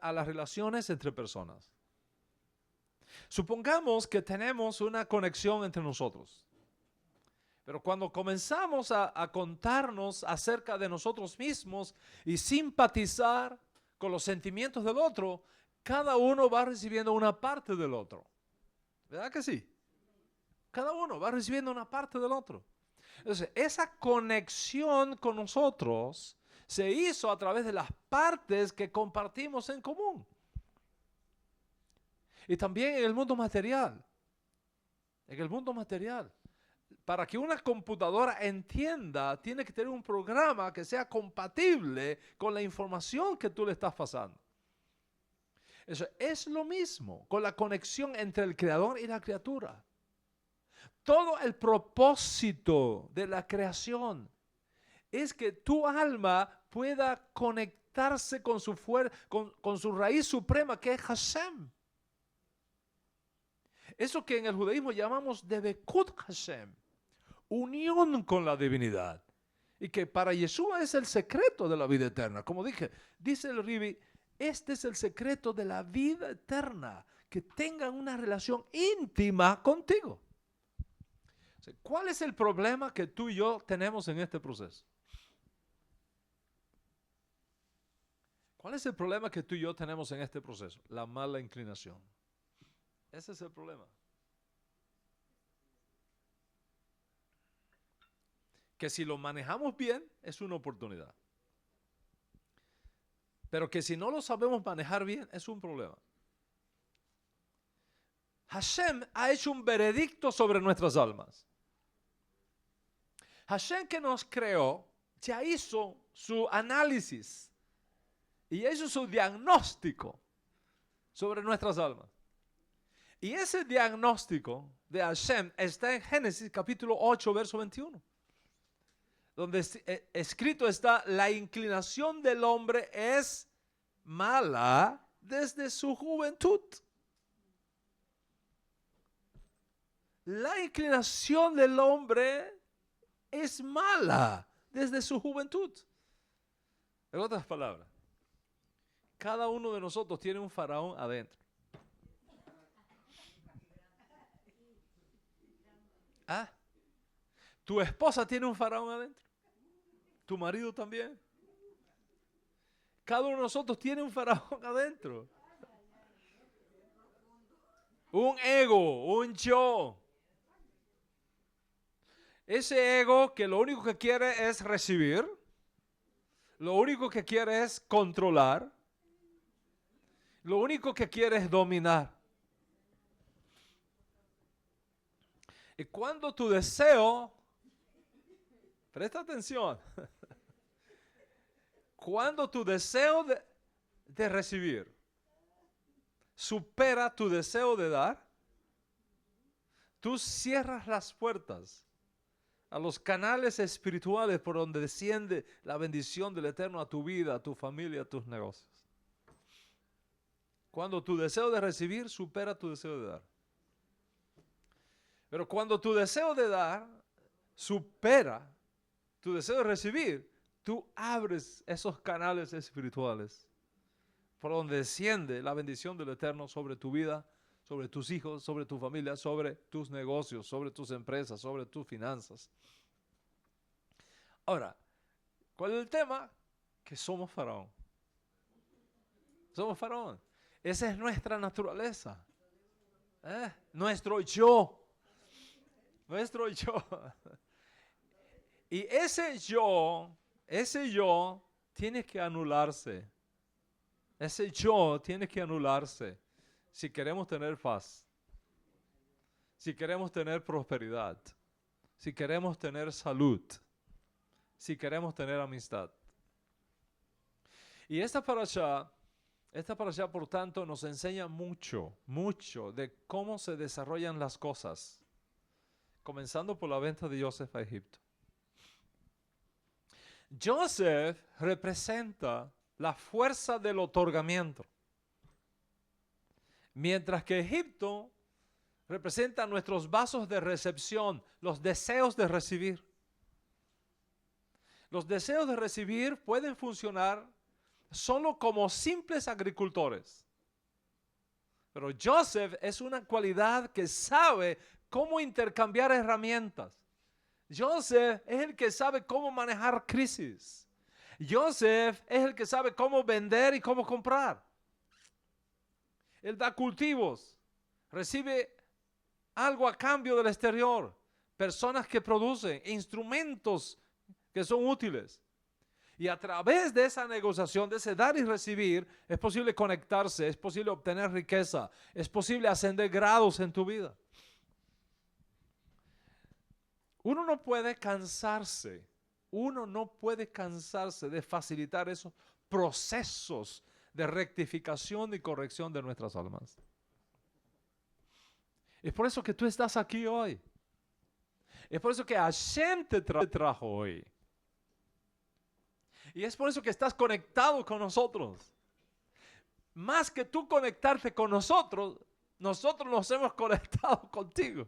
a las relaciones entre personas. Supongamos que tenemos una conexión entre nosotros. Pero cuando comenzamos a contarnos acerca de nosotros mismos y simpatizar con los sentimientos del otro, cada uno va recibiendo una parte del otro. ¿Verdad que sí? Cada uno va recibiendo una parte del otro. Entonces, esa conexión con nosotros se hizo a través de las partes que compartimos en común. Y también en el mundo material. En el mundo material. Para que una computadora entienda, tiene que tener un programa que sea compatible con la información que tú le estás pasando. Eso es lo mismo con la conexión entre el creador y la criatura. Todo el propósito de la creación es que tu alma pueda conectarse con con su raíz suprema, que es Hashem. Eso que en el judaísmo llamamos Debekut Hashem, unión con la divinidad. Y que para Yeshua es el secreto de la vida eterna. Como dije, dice el Ribi, este es el secreto de la vida eterna, que tengan una relación íntima contigo. O sea, ¿cuál es el problema que tú y yo tenemos en este proceso? ¿Cuál es el problema que tú y yo tenemos en este proceso? La mala inclinación. Ese es el problema. Que si lo manejamos bien, es una oportunidad. Pero que si no lo sabemos manejar bien, es un problema. Hashem ha hecho un veredicto sobre nuestras almas. Hashem, que nos creó, ya hizo su análisis y hizo su diagnóstico sobre nuestras almas. Y ese diagnóstico de Hashem está en Génesis capítulo 8, verso 21. Donde escrito está: la inclinación del hombre es mala desde su juventud. La inclinación del hombre es mala desde su juventud. En otras palabras, Cada uno de nosotros tiene un faraón adentro. ¿Ah? Tu esposa tiene un faraón adentro. Tu marido también. Cada uno de nosotros tiene un faraón adentro. Un ego, un yo. Ese ego que lo único que quiere es recibir. Lo único que quiere es controlar. Lo único que quiere es dominar. Y cuando tu deseo, presta atención, cuando tu deseo de recibir supera tu deseo de dar, tú cierras las puertas a los canales espirituales por donde desciende la bendición del Eterno a tu vida, a tu familia, a tus negocios. Cuando tu deseo de recibir supera tu deseo de dar. Pero cuando tu deseo de dar supera tu deseo de recibir, tú abres esos canales espirituales por donde desciende la bendición del Eterno sobre tu vida, sobre tus hijos, sobre tu familia, sobre tus negocios, sobre tus empresas, sobre tus finanzas. Ahora, ¿cuál es el tema? Que somos faraón. Somos faraón. Esa es nuestra naturaleza. Nuestro yo. Nuestro yo. Y ese yo tiene que anularse. Ese yo tiene que anularse si queremos tener paz, si queremos tener prosperidad, si queremos tener salud, si queremos tener amistad. Y esta parashá, por tanto, nos enseña mucho de cómo se desarrollan las cosas, comenzando por la venta de Joseph a Egipto. Joseph representa la fuerza del otorgamiento, mientras que Egipto representa nuestros vasos de recepción, los deseos de recibir. Los deseos de recibir pueden funcionar solo como simples agricultores. Pero Joseph es una cualidad que sabe cómo intercambiar herramientas. Joseph es el que sabe cómo manejar crisis. Joseph es el que sabe cómo vender y cómo comprar. Él da cultivos, recibe algo a cambio del exterior, personas que producen, instrumentos que son útiles. Y a través de esa negociación, de ese dar y recibir, es posible conectarse, es posible obtener riqueza, es posible ascender grados en tu vida. Uno no puede cansarse de facilitar esos procesos de rectificación y corrección de nuestras almas. Es por eso que tú estás aquí hoy. Es por eso que Hashem te trajo hoy. Y es por eso que estás conectado con nosotros. Más que tú conectarte con nosotros, nosotros nos hemos conectado contigo.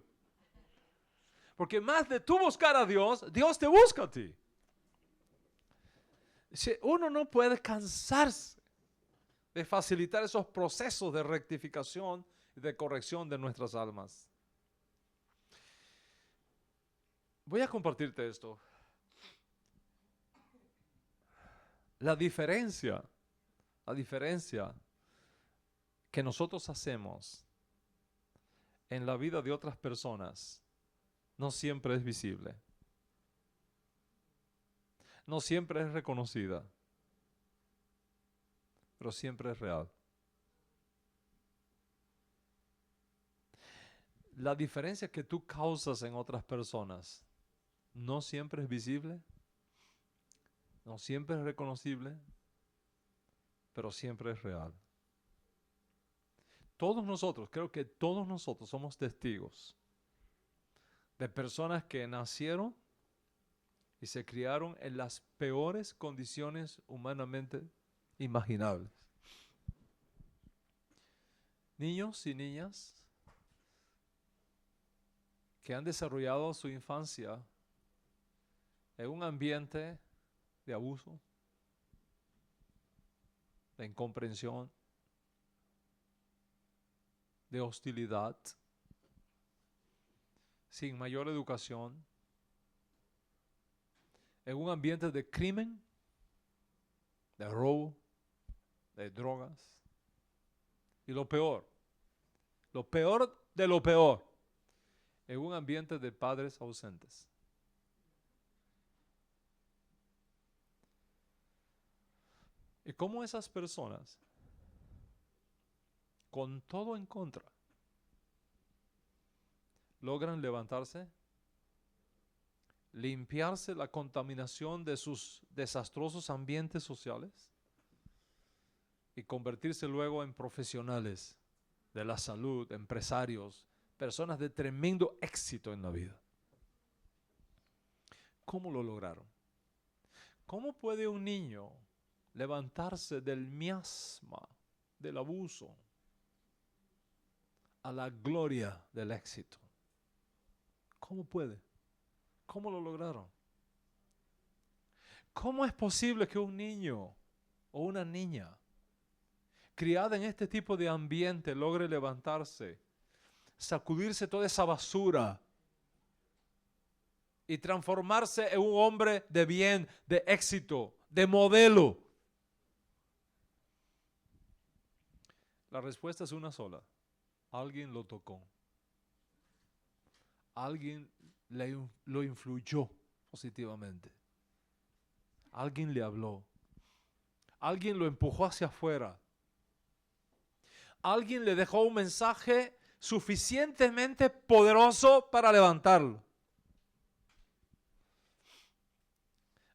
Porque más de tú buscar a Dios, Dios te busca a ti. Uno no puede cansarse de facilitar esos procesos de rectificación y de corrección de nuestras almas. Voy a compartirte esto. La diferencia que nosotros hacemos en la vida de otras personas no siempre es visible. No siempre es reconocida, pero siempre es real. La diferencia que tú causas en otras personas no siempre es visible, no siempre es reconocible, pero siempre es real. Creo que todos nosotros somos testigos de personas que nacieron y se criaron en las peores condiciones humanamente imaginables. Niños y niñas que han desarrollado su infancia en un ambiente de abuso, de incomprensión, de hostilidad, sin mayor educación, en un ambiente de crimen, de robo, de drogas. Y lo peor de lo peor, en un ambiente de padres ausentes. Y cómo esas personas, con todo en contra, logran levantarse, limpiarse la contaminación de sus desastrosos ambientes sociales y convertirse luego en profesionales de la salud, empresarios, personas de tremendo éxito en la vida. ¿Cómo lo lograron? ¿Cómo puede un niño levantarse del miasma, del abuso, a la gloria del éxito? ¿Cómo puede? ¿Cómo lo lograron? ¿Cómo es posible que un niño o una niña criada en este tipo de ambiente logre levantarse, sacudirse toda esa basura y transformarse en un hombre de bien, de éxito, de modelo? La respuesta es una sola. Alguien lo tocó. Alguien lo influyó positivamente. Alguien le habló. Alguien lo empujó hacia afuera. Alguien le dejó un mensaje suficientemente poderoso para levantarlo.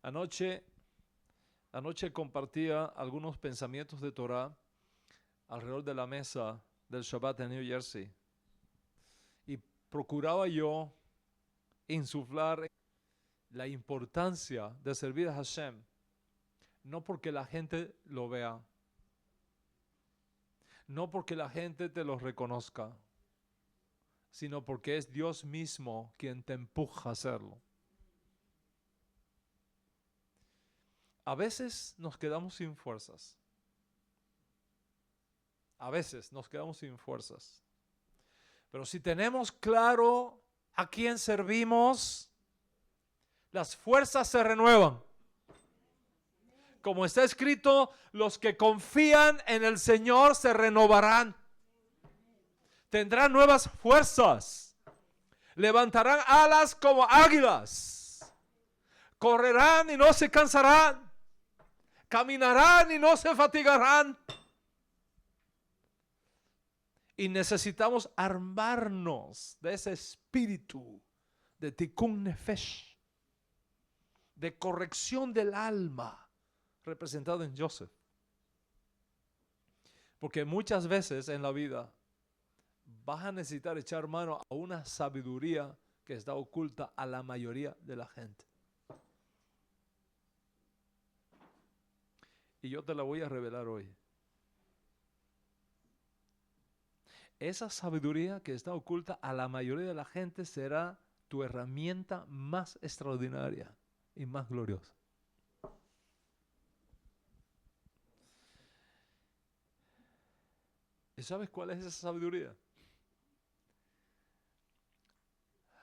Anoche compartía algunos pensamientos de Torah alrededor de la mesa del Shabbat en New Jersey. Y procuraba yo insuflar la importancia de servir a Hashem, no porque la gente lo vea, no porque la gente te lo reconozca, sino porque es Dios mismo quien te empuja a hacerlo. A veces nos quedamos sin fuerzas. A veces nos quedamos sin fuerzas. Pero si tenemos claro a quién servimos, las fuerzas se renuevan. Como está escrito, los que confían en el Señor se renovarán. Tendrán nuevas fuerzas. Levantarán alas como águilas. Correrán y no se cansarán. Caminarán y no se fatigarán. Y necesitamos armarnos de ese espíritu de tikkun nefesh, de corrección del alma, representado en Joseph. Porque muchas veces en la vida vas a necesitar echar mano a una sabiduría que está oculta a la mayoría de la gente. Y yo te la voy a revelar hoy. Esa sabiduría que está oculta a la mayoría de la gente será tu herramienta más extraordinaria y más gloriosa. ¿Y sabes cuál es esa sabiduría?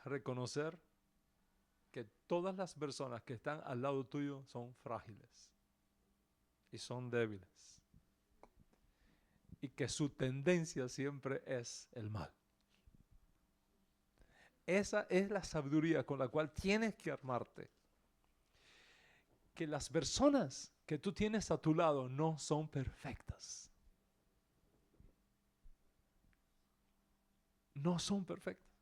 Reconocer que todas las personas que están al lado tuyo son frágiles y son débiles. Y que su tendencia siempre es el mal. Esa es la sabiduría con la cual tienes que armarte. Que las personas que tú tienes a tu lado no son perfectas. No son perfectas.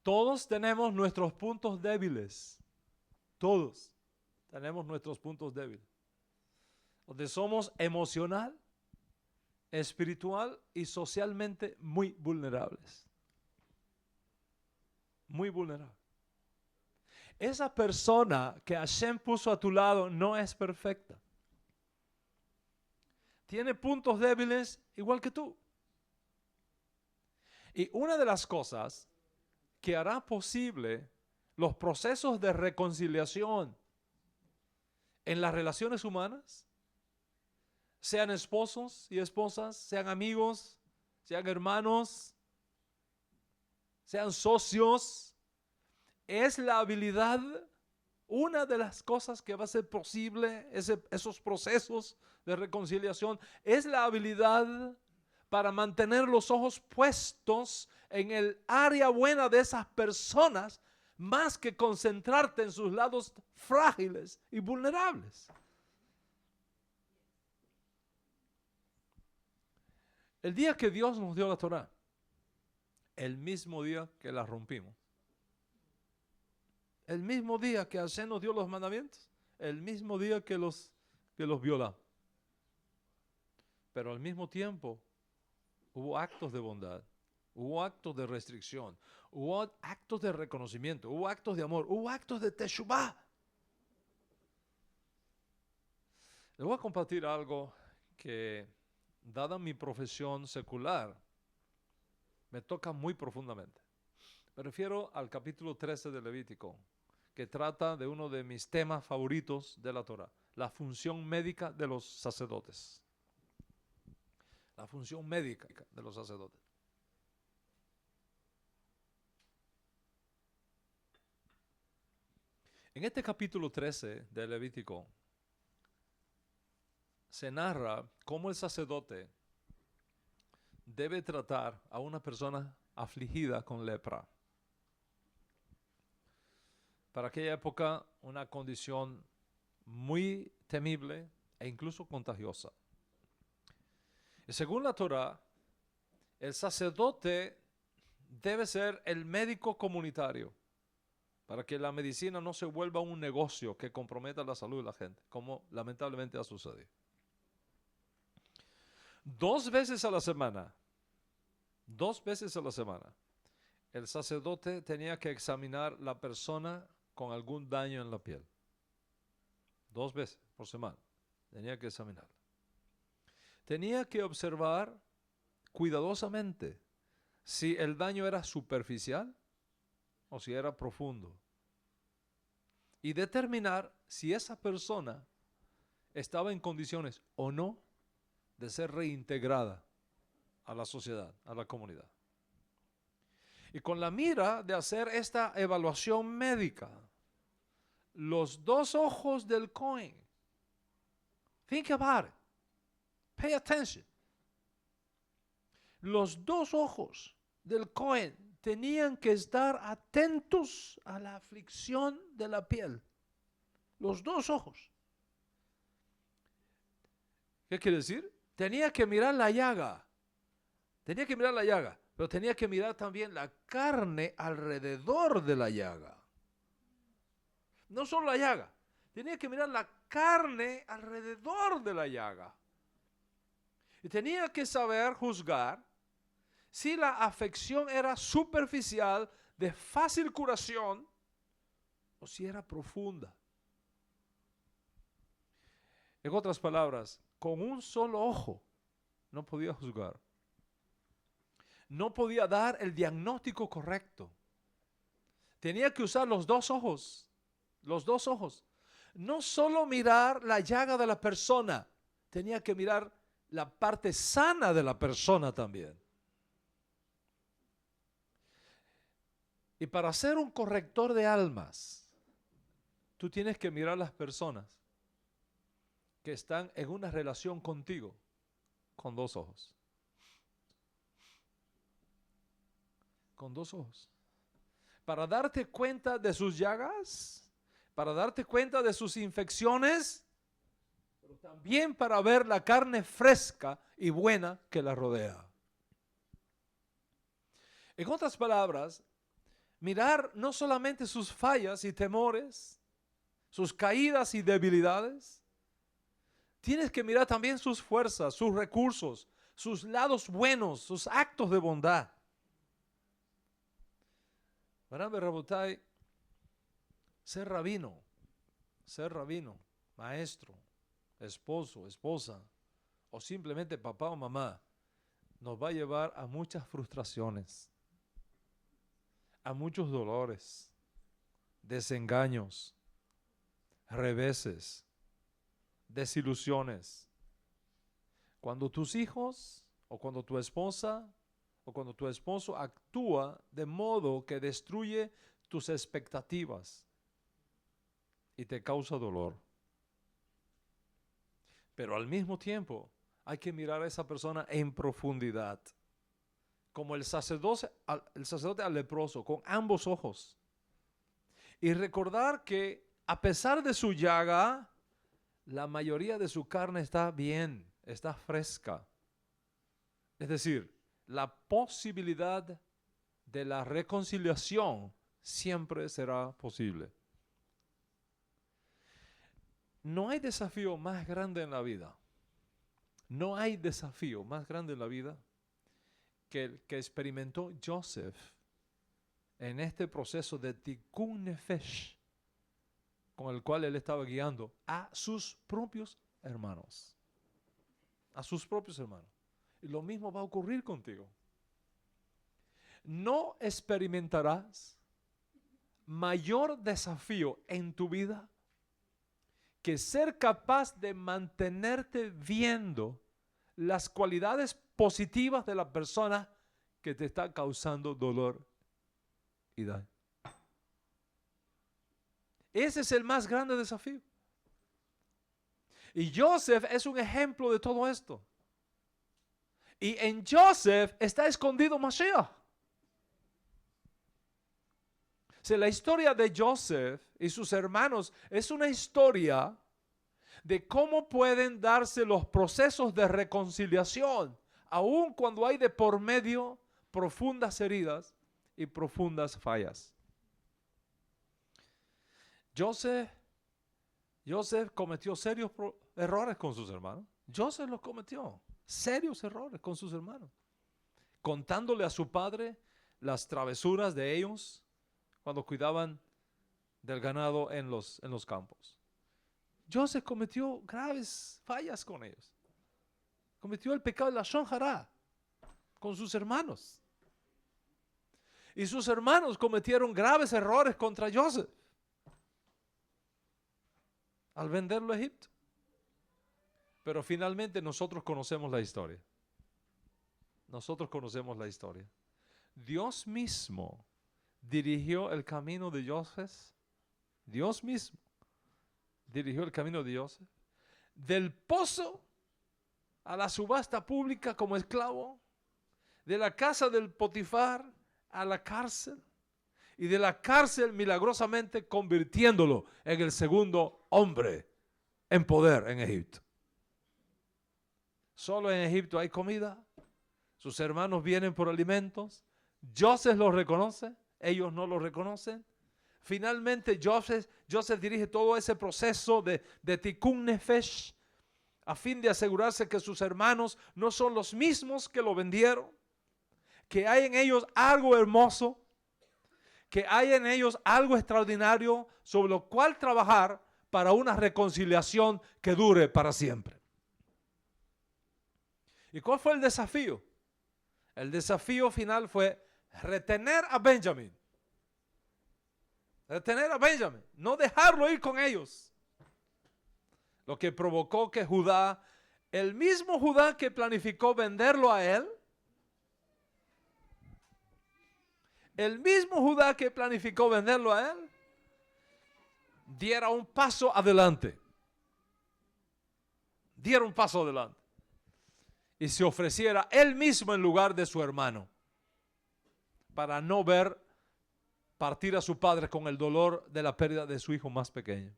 Todos tenemos nuestros puntos débiles. Todos tenemos nuestros puntos débiles. Donde somos emocional, espiritual y socialmente muy vulnerables. Muy vulnerables. Esa persona que Hashem puso a tu lado no es perfecta. Tiene puntos débiles igual que tú. Y una de las cosas que hará posible los procesos de reconciliación en las relaciones humanas sean esposos y esposas, sean amigos, sean hermanos, sean socios. Es la habilidad, una de las cosas que va a ser posible, esos procesos de reconciliación, es la habilidad para mantener los ojos puestos en el área buena de esas personas, más que concentrarte en sus lados frágiles y vulnerables. El día que Dios nos dio la Torá, el mismo día que la rompimos, el mismo día que Hashem nos dio los mandamientos, el mismo día que los violamos. Pero al mismo tiempo hubo actos de bondad, hubo actos de restricción, hubo actos de reconocimiento, hubo actos de amor, hubo actos de teshuvah. Les voy a compartir algo que, dada mi profesión secular, me toca muy profundamente. Me refiero al capítulo 13 de Levítico, que trata de uno de mis temas favoritos de la Torah, la función médica de los sacerdotes. La función médica de los sacerdotes. En este capítulo 13 de Levítico se narra cómo el sacerdote debe tratar a una persona afligida con lepra. Para aquella época, una condición muy temible e incluso contagiosa. Y según la Torá, el sacerdote debe ser el médico comunitario para que la medicina no se vuelva un negocio que comprometa la salud de la gente, como lamentablemente ha sucedido. 2 veces a la semana, el sacerdote tenía que examinar la persona con algún daño en la piel. 2 veces por semana tenía que examinarla. Tenía que observar cuidadosamente si el daño era superficial o si era profundo. Y determinar si esa persona estaba en condiciones o no de ser reintegrada a la sociedad, a la comunidad. Y con la mira de hacer esta evaluación médica, los 2 ojos del Cohen, think about it, pay attention. Los 2 ojos del Cohen tenían que estar atentos a la aflicción de la piel. Los 2 ojos. ¿Qué quiere decir? Tenía que mirar la llaga. Pero tenía que mirar también la carne alrededor de la llaga. No solo la llaga, tenía que mirar la carne alrededor de la llaga. Y tenía que saber juzgar si la afección era superficial, de fácil curación, o si era profunda. En otras palabras, con un solo ojo no podía juzgar. No podía dar el diagnóstico correcto. Tenía que usar los 2 ojos. Los 2 ojos. No solo mirar la llaga de la persona, tenía que mirar la parte sana de la persona también. Y para ser un corrector de almas, tú tienes que mirar las personas que están en una relación contigo con 2 ojos. Con 2 ojos. Para darte cuenta de sus llagas, para darte cuenta de sus infecciones, pero también para ver la carne fresca y buena que la rodea. En otras palabras, mirar no solamente sus fallas y temores, sus caídas y debilidades, tienes que mirar también sus fuerzas, sus recursos, sus lados buenos, sus actos de bondad. Barán Berrabotai, ser rabino, maestro, esposo, esposa, o simplemente papá o mamá, nos va a llevar a muchas frustraciones, a muchos dolores, desengaños, reveses, desilusiones. Cuando tus hijos o cuando tu esposa o cuando tu esposo actúa de modo que destruye tus expectativas y te causa dolor. Pero al mismo tiempo hay que mirar a esa persona en profundidad, como el sacerdote al leproso, con ambos ojos. Y recordar que a pesar de su llaga, la mayoría de su carne está bien, está fresca. Es decir, la posibilidad de la reconciliación siempre será posible. No hay desafío más grande en la vida. No hay desafío más grande en la vida que el que experimentó Joseph en este proceso de tikkun nefesh, con el cual él estaba guiando a sus propios hermanos. A sus propios hermanos. Y lo mismo va a ocurrir contigo. No experimentarás mayor desafío en tu vida que ser capaz de mantenerte viendo las cualidades positivas de la persona que te está causando dolor y daño. Ese es el más grande desafío. Y Joseph es un ejemplo de todo esto. Y en Joseph está escondido Mashiach. O sea, la historia de Joseph y sus hermanos es una historia de cómo pueden darse los procesos de reconciliación, aun cuando hay de por medio profundas heridas y profundas fallas. Joseph cometió serios errores con sus hermanos. Joseph los cometió, serios errores con sus hermanos, contándole a su padre las travesuras de ellos cuando cuidaban del ganado en los campos. Joseph cometió graves fallas con ellos. Cometió el pecado de la Lashon Hara con sus hermanos. Y sus hermanos cometieron graves errores contra Joseph al venderlo a Egipto. Pero finalmente nosotros conocemos la historia. Nosotros conocemos la historia. Dios mismo dirigió el camino de Joseph. Dios mismo dirigió el camino de Joseph. Del pozo a la subasta pública como esclavo. De la casa del Potifar a la cárcel. Y de la cárcel milagrosamente convirtiéndolo en el segundo hombre en poder en Egipto. Solo en Egipto hay comida. Sus hermanos vienen por alimentos. Joseph los reconoce. Ellos no los reconocen. Finalmente Joseph dirige todo ese proceso de tikkun nefesh a fin de asegurarse que sus hermanos no son los mismos que lo vendieron. Que hay en ellos algo hermoso. Que hay en ellos algo extraordinario sobre lo cual trabajar para una reconciliación que dure para siempre. ¿Y cuál fue el desafío? El desafío final fue retener a Benjamín. Retener a Benjamín, no dejarlo ir con ellos. Lo que provocó que Judá, el mismo Judá que planificó venderlo a él, el mismo Judá que planificó venderlo a él, diera un paso adelante. Diera un paso adelante. Y se ofreciera él mismo en lugar de su hermano, para no ver partir a su padre con el dolor de la pérdida de su hijo más pequeño.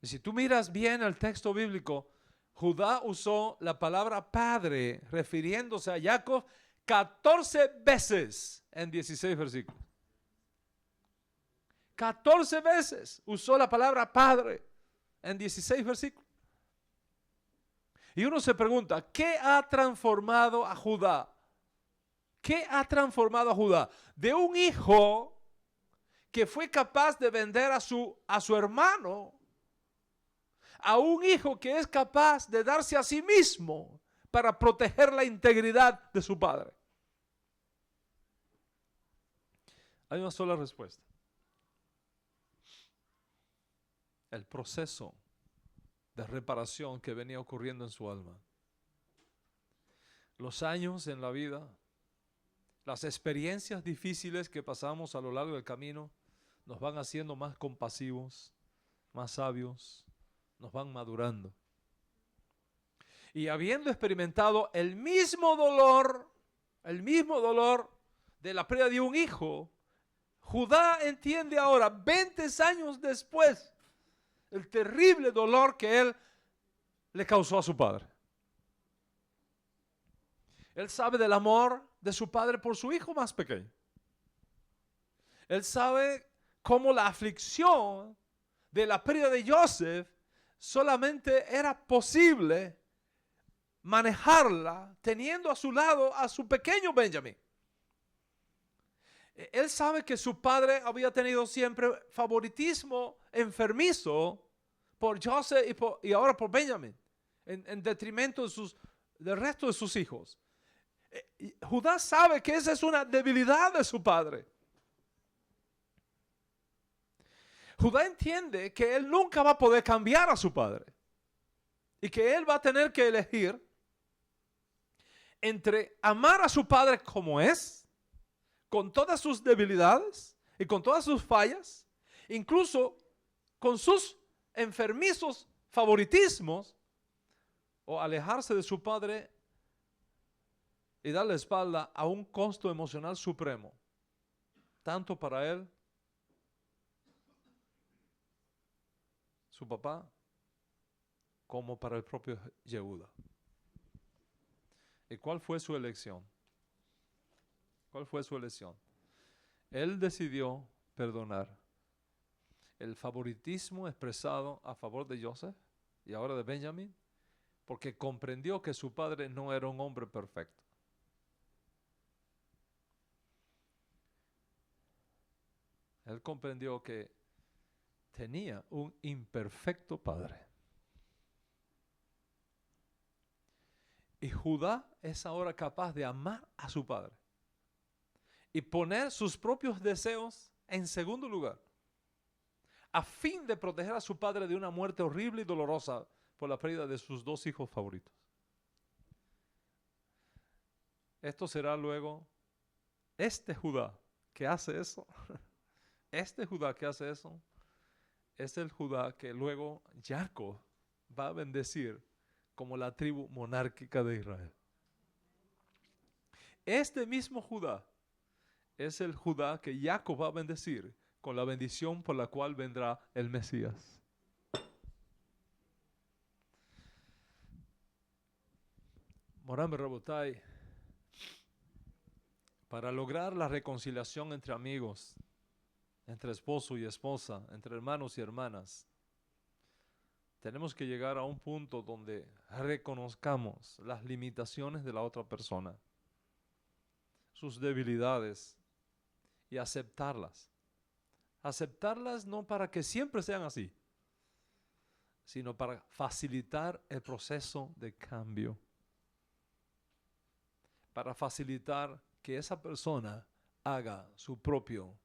Y si tú miras bien el texto bíblico, Judá usó la palabra padre refiriéndose a Jacob 14 veces en 16 versículos. 14 veces usó la palabra padre en 16 versículos. Y uno se pregunta, ¿qué ha transformado a Judá? ¿Qué ha transformado a Judá? De un hijo que fue capaz de vender a su hermano, a un hijo que es capaz de darse a sí mismo para proteger la integridad de su padre. Hay una sola respuesta. El proceso de reparación que venía ocurriendo en su alma. Los años en la vida, las experiencias difíciles que pasamos a lo largo del camino, nos van haciendo más compasivos, más sabios, nos van madurando. Y habiendo experimentado el mismo dolor de la pérdida de un hijo, Judá entiende ahora, 20 años después, el terrible dolor que él le causó a su padre. Él sabe del amor de su padre por su hijo más pequeño. Él sabe cómo la aflicción de la pérdida de Joseph solamente era posible manejarla teniendo a su lado a su pequeño Benjamín. Él sabe que su padre había tenido siempre favoritismo enfermizo por Joseph y ahora por Benjamín, en detrimento del resto de sus hijos. Judá sabe que esa es una debilidad de su padre. Judá entiende que él nunca va a poder cambiar a su padre y que él va a tener que elegir entre amar a su padre como es, con todas sus debilidades y con todas sus fallas, incluso con sus enfermizos favoritismos, o alejarse de su padre y darle espalda a un costo emocional supremo, tanto para él, su papá, como para el propio Yehuda. ¿Y cuál fue su elección? ¿Cuál fue su elección? Él decidió perdonar el favoritismo expresado a favor de Joseph y ahora de Benjamín, porque comprendió que su padre no era un hombre perfecto. Él comprendió que tenía un imperfecto padre. Y Judá es ahora capaz de amar a su padre y poner sus propios deseos en segundo lugar, a fin de proteger a su padre de una muerte horrible y dolorosa por la pérdida de sus dos hijos favoritos. Esto será luego este Judá que hace eso. Este Judá que hace eso es el Judá que luego Jacob va a bendecir como la tribu monárquica de Israel. Este mismo Judá es el Judá que Jacob va a bendecir con la bendición por la cual vendrá el Mesías. Moram Rabotai, para lograr la reconciliación entre amigos, entre esposo y esposa, entre hermanos y hermanas, tenemos que llegar a un punto donde reconozcamos las limitaciones de la otra persona, sus debilidades, y aceptarlas. Aceptarlas no para que siempre sean así, sino para facilitar el proceso de cambio, para facilitar que esa persona haga su propio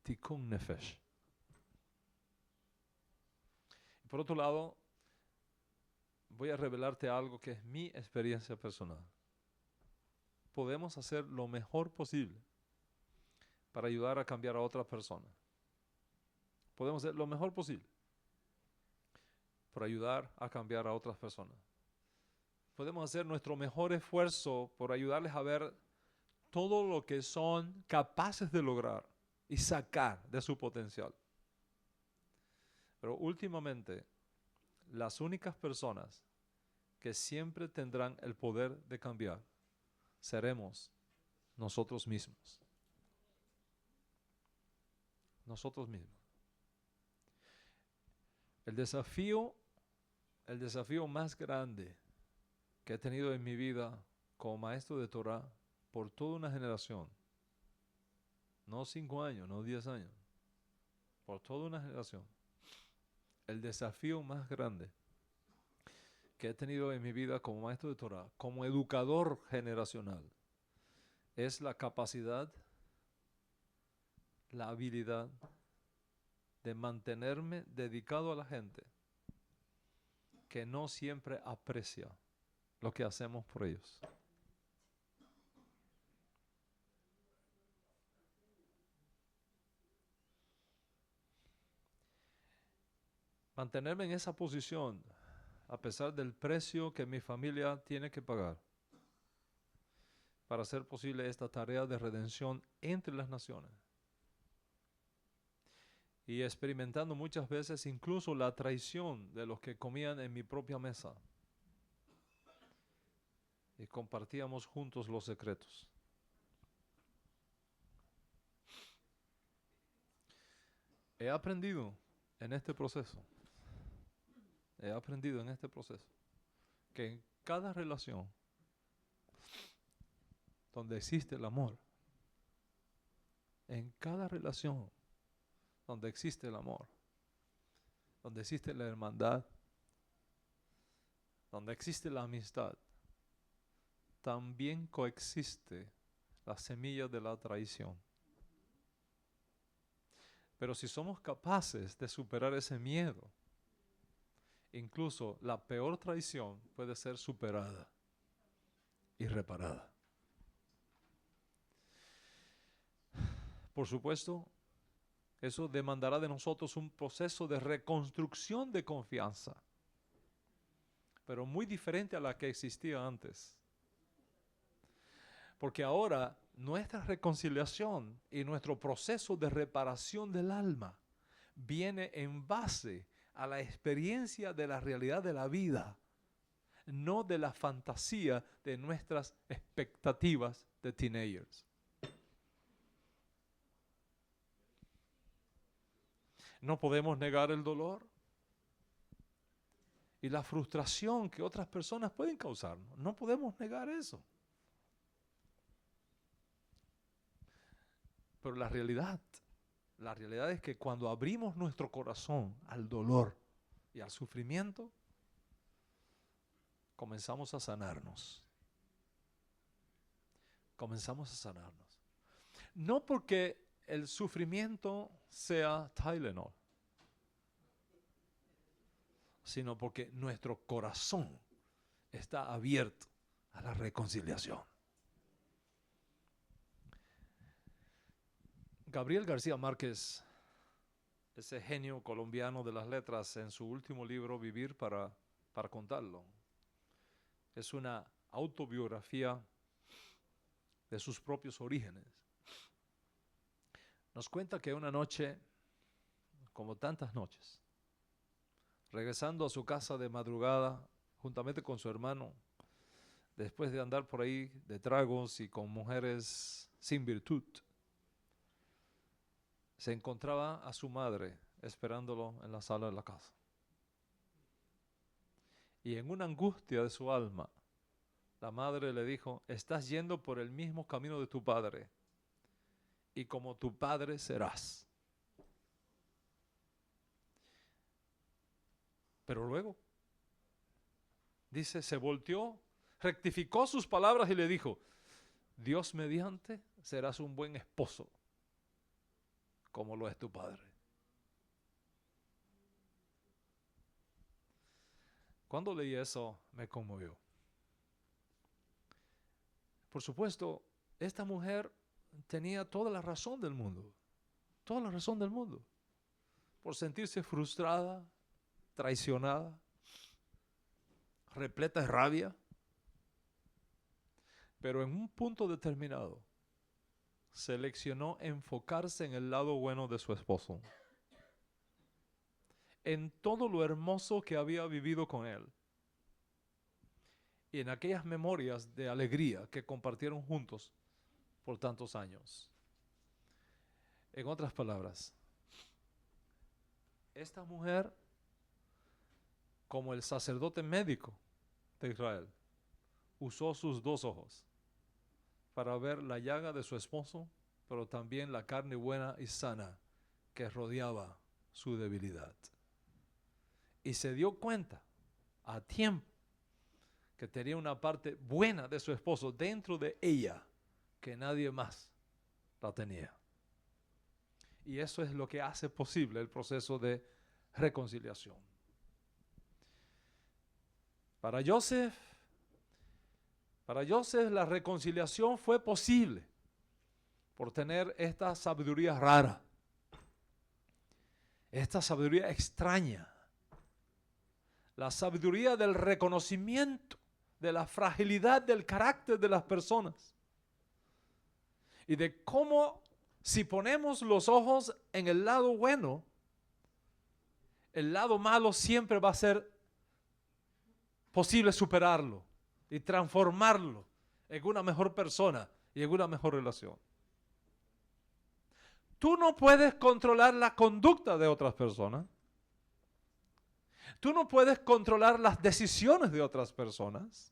tikkun nefesh. Por otro lado, voy a revelarte algo que es mi experiencia personal. Podemos hacer lo mejor posible para ayudar a cambiar a otra persona. Podemos hacer lo mejor posible para ayudar a cambiar a otras personas. Podemos hacer nuestro mejor esfuerzo por ayudarles a ver todo lo que son capaces de lograr y sacar de su potencial. Pero últimamente, las únicas personas que siempre tendrán el poder de cambiar seremos nosotros mismos. Nosotros mismos. El desafío más grande que he tenido en mi vida como maestro de Torah por toda una generación, no 5 años, no 10 años, por toda una generación, el desafío más grande que he tenido en mi vida como maestro de Torah, como educador generacional, es la capacidad, la habilidad de mantenerme dedicado a la gente que no siempre aprecia lo que hacemos por ellos. Mantenerme en esa posición, a pesar del precio que mi familia tiene que pagar, para hacer posible esta tarea de redención entre las naciones. Y experimentando muchas veces incluso la traición de los que comían en mi propia mesa. Y compartíamos juntos los secretos. He aprendido en este proceso, que en cada relación donde existe el amor, en cada relación donde existe el amor, donde existe la hermandad, donde existe la amistad, también coexiste la semilla de la traición. Pero si somos capaces de superar ese miedo, incluso la peor traición puede ser superada y reparada. Por supuesto, eso demandará de nosotros un proceso de reconstrucción de confianza, pero muy diferente a la que existía antes. Porque ahora nuestra reconciliación y nuestro proceso de reparación del alma viene en base a la experiencia de la realidad de la vida, no de la fantasía de nuestras expectativas de teenagers. No podemos negar el dolor y la frustración que otras personas pueden causarnos. No podemos negar eso. Pero la realidad es que cuando abrimos nuestro corazón al dolor y al sufrimiento, comenzamos a sanarnos. No porque el sufrimiento sea Tylenol, sino porque nuestro corazón está abierto a la reconciliación. Gabriel García Márquez, ese genio colombiano de las letras, en su último libro, Vivir para contarlo, es una autobiografía de sus propios orígenes. Nos cuenta que una noche, como tantas noches, regresando a su casa de madrugada, juntamente con su hermano, después de andar por ahí de tragos y con mujeres sin virtud, se encontraba a su madre esperándolo en la sala de la casa. Y en una angustia de su alma, la madre le dijo: estás yendo por el mismo camino de tu padre, y como tu padre serás. Pero luego, dice, se volteó, rectificó sus palabras y le dijo: Dios mediante, serás un buen esposo, como lo es tu padre. Cuando leí eso, me conmovió. Por supuesto, esta mujer tenía toda la razón del mundo, por sentirse frustrada, traicionada, repleta de rabia. Pero en un punto determinado, seleccionó enfocarse en el lado bueno de su esposo, en todo lo hermoso que había vivido con él y en aquellas memorias de alegría que compartieron juntos por tantos años. En otras palabras, esta mujer, como el sacerdote médico de Israel, usó sus dos ojos para ver la llaga de su esposo, pero también la carne buena y sana que rodeaba su debilidad. Y se dio cuenta a tiempo que tenía una parte buena de su esposo dentro de ella que nadie más la tenía. Y eso es lo que hace posible el proceso de reconciliación. Para Joseph la reconciliación fue posible por tener esta sabiduría rara, esta sabiduría extraña, la sabiduría del reconocimiento de la fragilidad del carácter de las personas y de cómo si ponemos los ojos en el lado bueno, el lado malo siempre va a ser posible superarlo y transformarlo en una mejor persona y en una mejor relación. Tú no puedes controlar la conducta de otras personas. Tú no puedes controlar las decisiones de otras personas.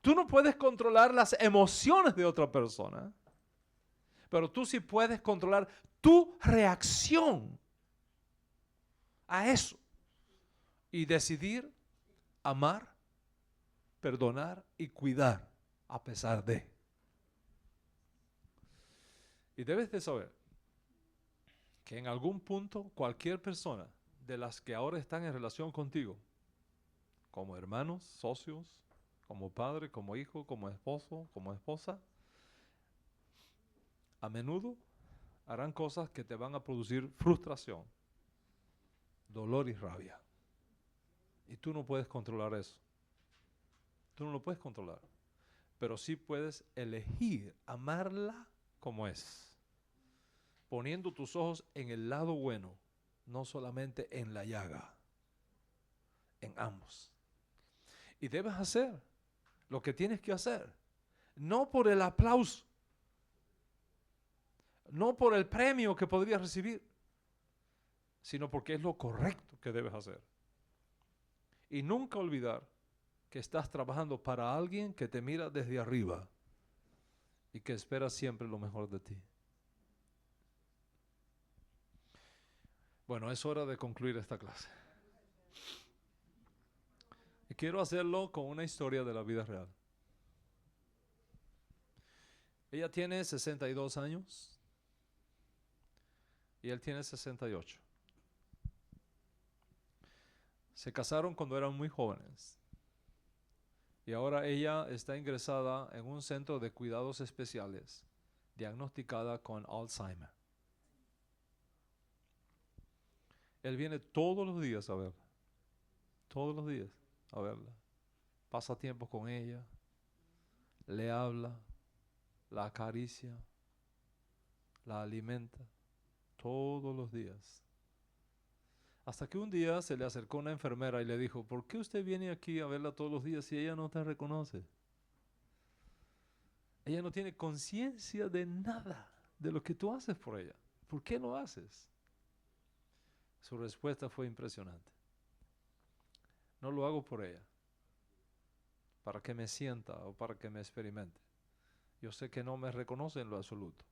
Tú no puedes controlar las emociones de otra persona. Pero tú sí puedes controlar tu reacción a eso y decidir amar, perdonar y cuidar a pesar de. Y debes de saber que en algún punto cualquier persona de las que ahora están en relación contigo, como hermanos, socios, como padre, como hijo, como esposo, como esposa, a menudo harán cosas que te van a producir frustración, dolor y rabia. Y tú no puedes controlar eso. Tú no lo puedes controlar. Pero sí puedes elegir amarla como es, poniendo tus ojos en el lado bueno, no solamente en la llaga, en ambos. Y debes hacer lo que tienes que hacer, no por el aplauso, no por el premio que podrías recibir, sino porque es lo correcto que debes hacer. Y nunca olvidar que estás trabajando para alguien que te mira desde arriba y que espera siempre lo mejor de ti. Bueno, es hora de concluir esta clase. Y quiero hacerlo con una historia de la vida real. Ella tiene 62 años y él tiene 68. Se casaron cuando eran muy jóvenes. Y ahora ella está ingresada en un centro de cuidados especiales, diagnosticada con Alzheimer. Él viene todos los días a verla. Todos los días a verla. Pasa tiempo con ella. Le habla. La acaricia. La alimenta. Todos los días. Hasta que un día se le acercó una enfermera y le dijo, ¿por qué usted viene aquí a verla todos los días si ella no te reconoce? Ella no tiene conciencia de nada de lo que tú haces por ella. ¿Por qué lo haces? Su respuesta fue impresionante. No lo hago por ella, para que me sienta o para que me experimente. Yo sé que no me reconoce en lo absoluto,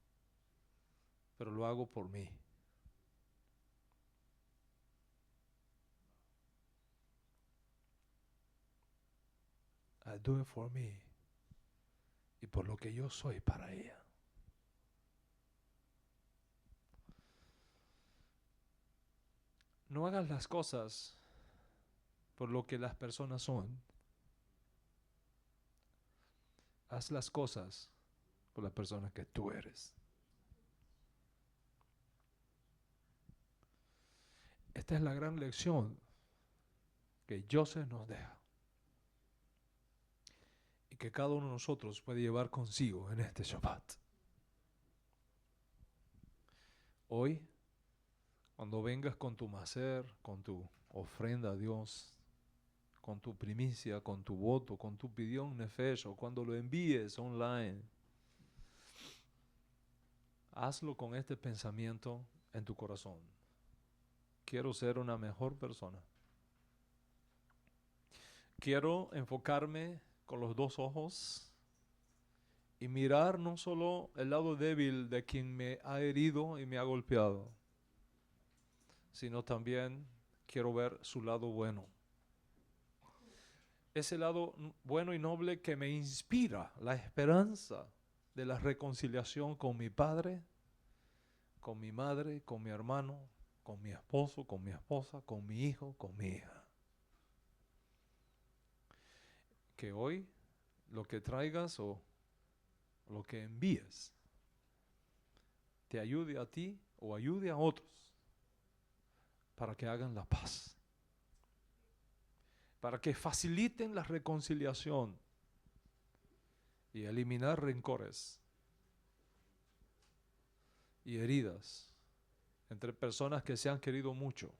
pero lo hago por mí. I do it for me. Y por lo que yo soy para ella. No hagas las cosas por lo que las personas son. Haz las cosas por la persona que tú eres. Esta es la gran lección que Joseph nos deja y que cada uno de nosotros puede llevar consigo en este Shabbat. Hoy, cuando vengas con tu maser, con tu ofrenda a Dios, con tu primicia, con tu voto, con tu pidión nefesh, o cuando lo envíes online, hazlo con este pensamiento en tu corazón. Quiero ser una mejor persona. Quiero enfocarme con los dos ojos y mirar no solo el lado débil de quien me ha herido y me ha golpeado, sino también quiero ver su lado bueno. Ese lado bueno y noble que me inspira la esperanza de la reconciliación con mi padre, con mi madre, con mi hermano, con mi esposo, con mi esposa, con mi hijo, con mi hija. que hoy lo que traigas o lo que envíes te ayude a ti o ayude a otros para que hagan la paz, para que faciliten la reconciliación y eliminar rencores y heridas entre personas que se han querido mucho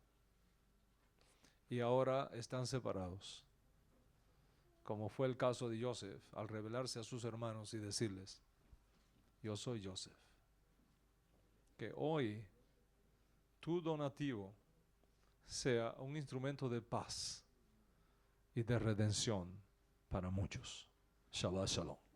y ahora están separados, como fue el caso de Joseph al revelarse a sus hermanos y decirles: yo soy Joseph. Que hoy tu donativo sea un instrumento de paz y de redención para muchos. Shabbat Shalom.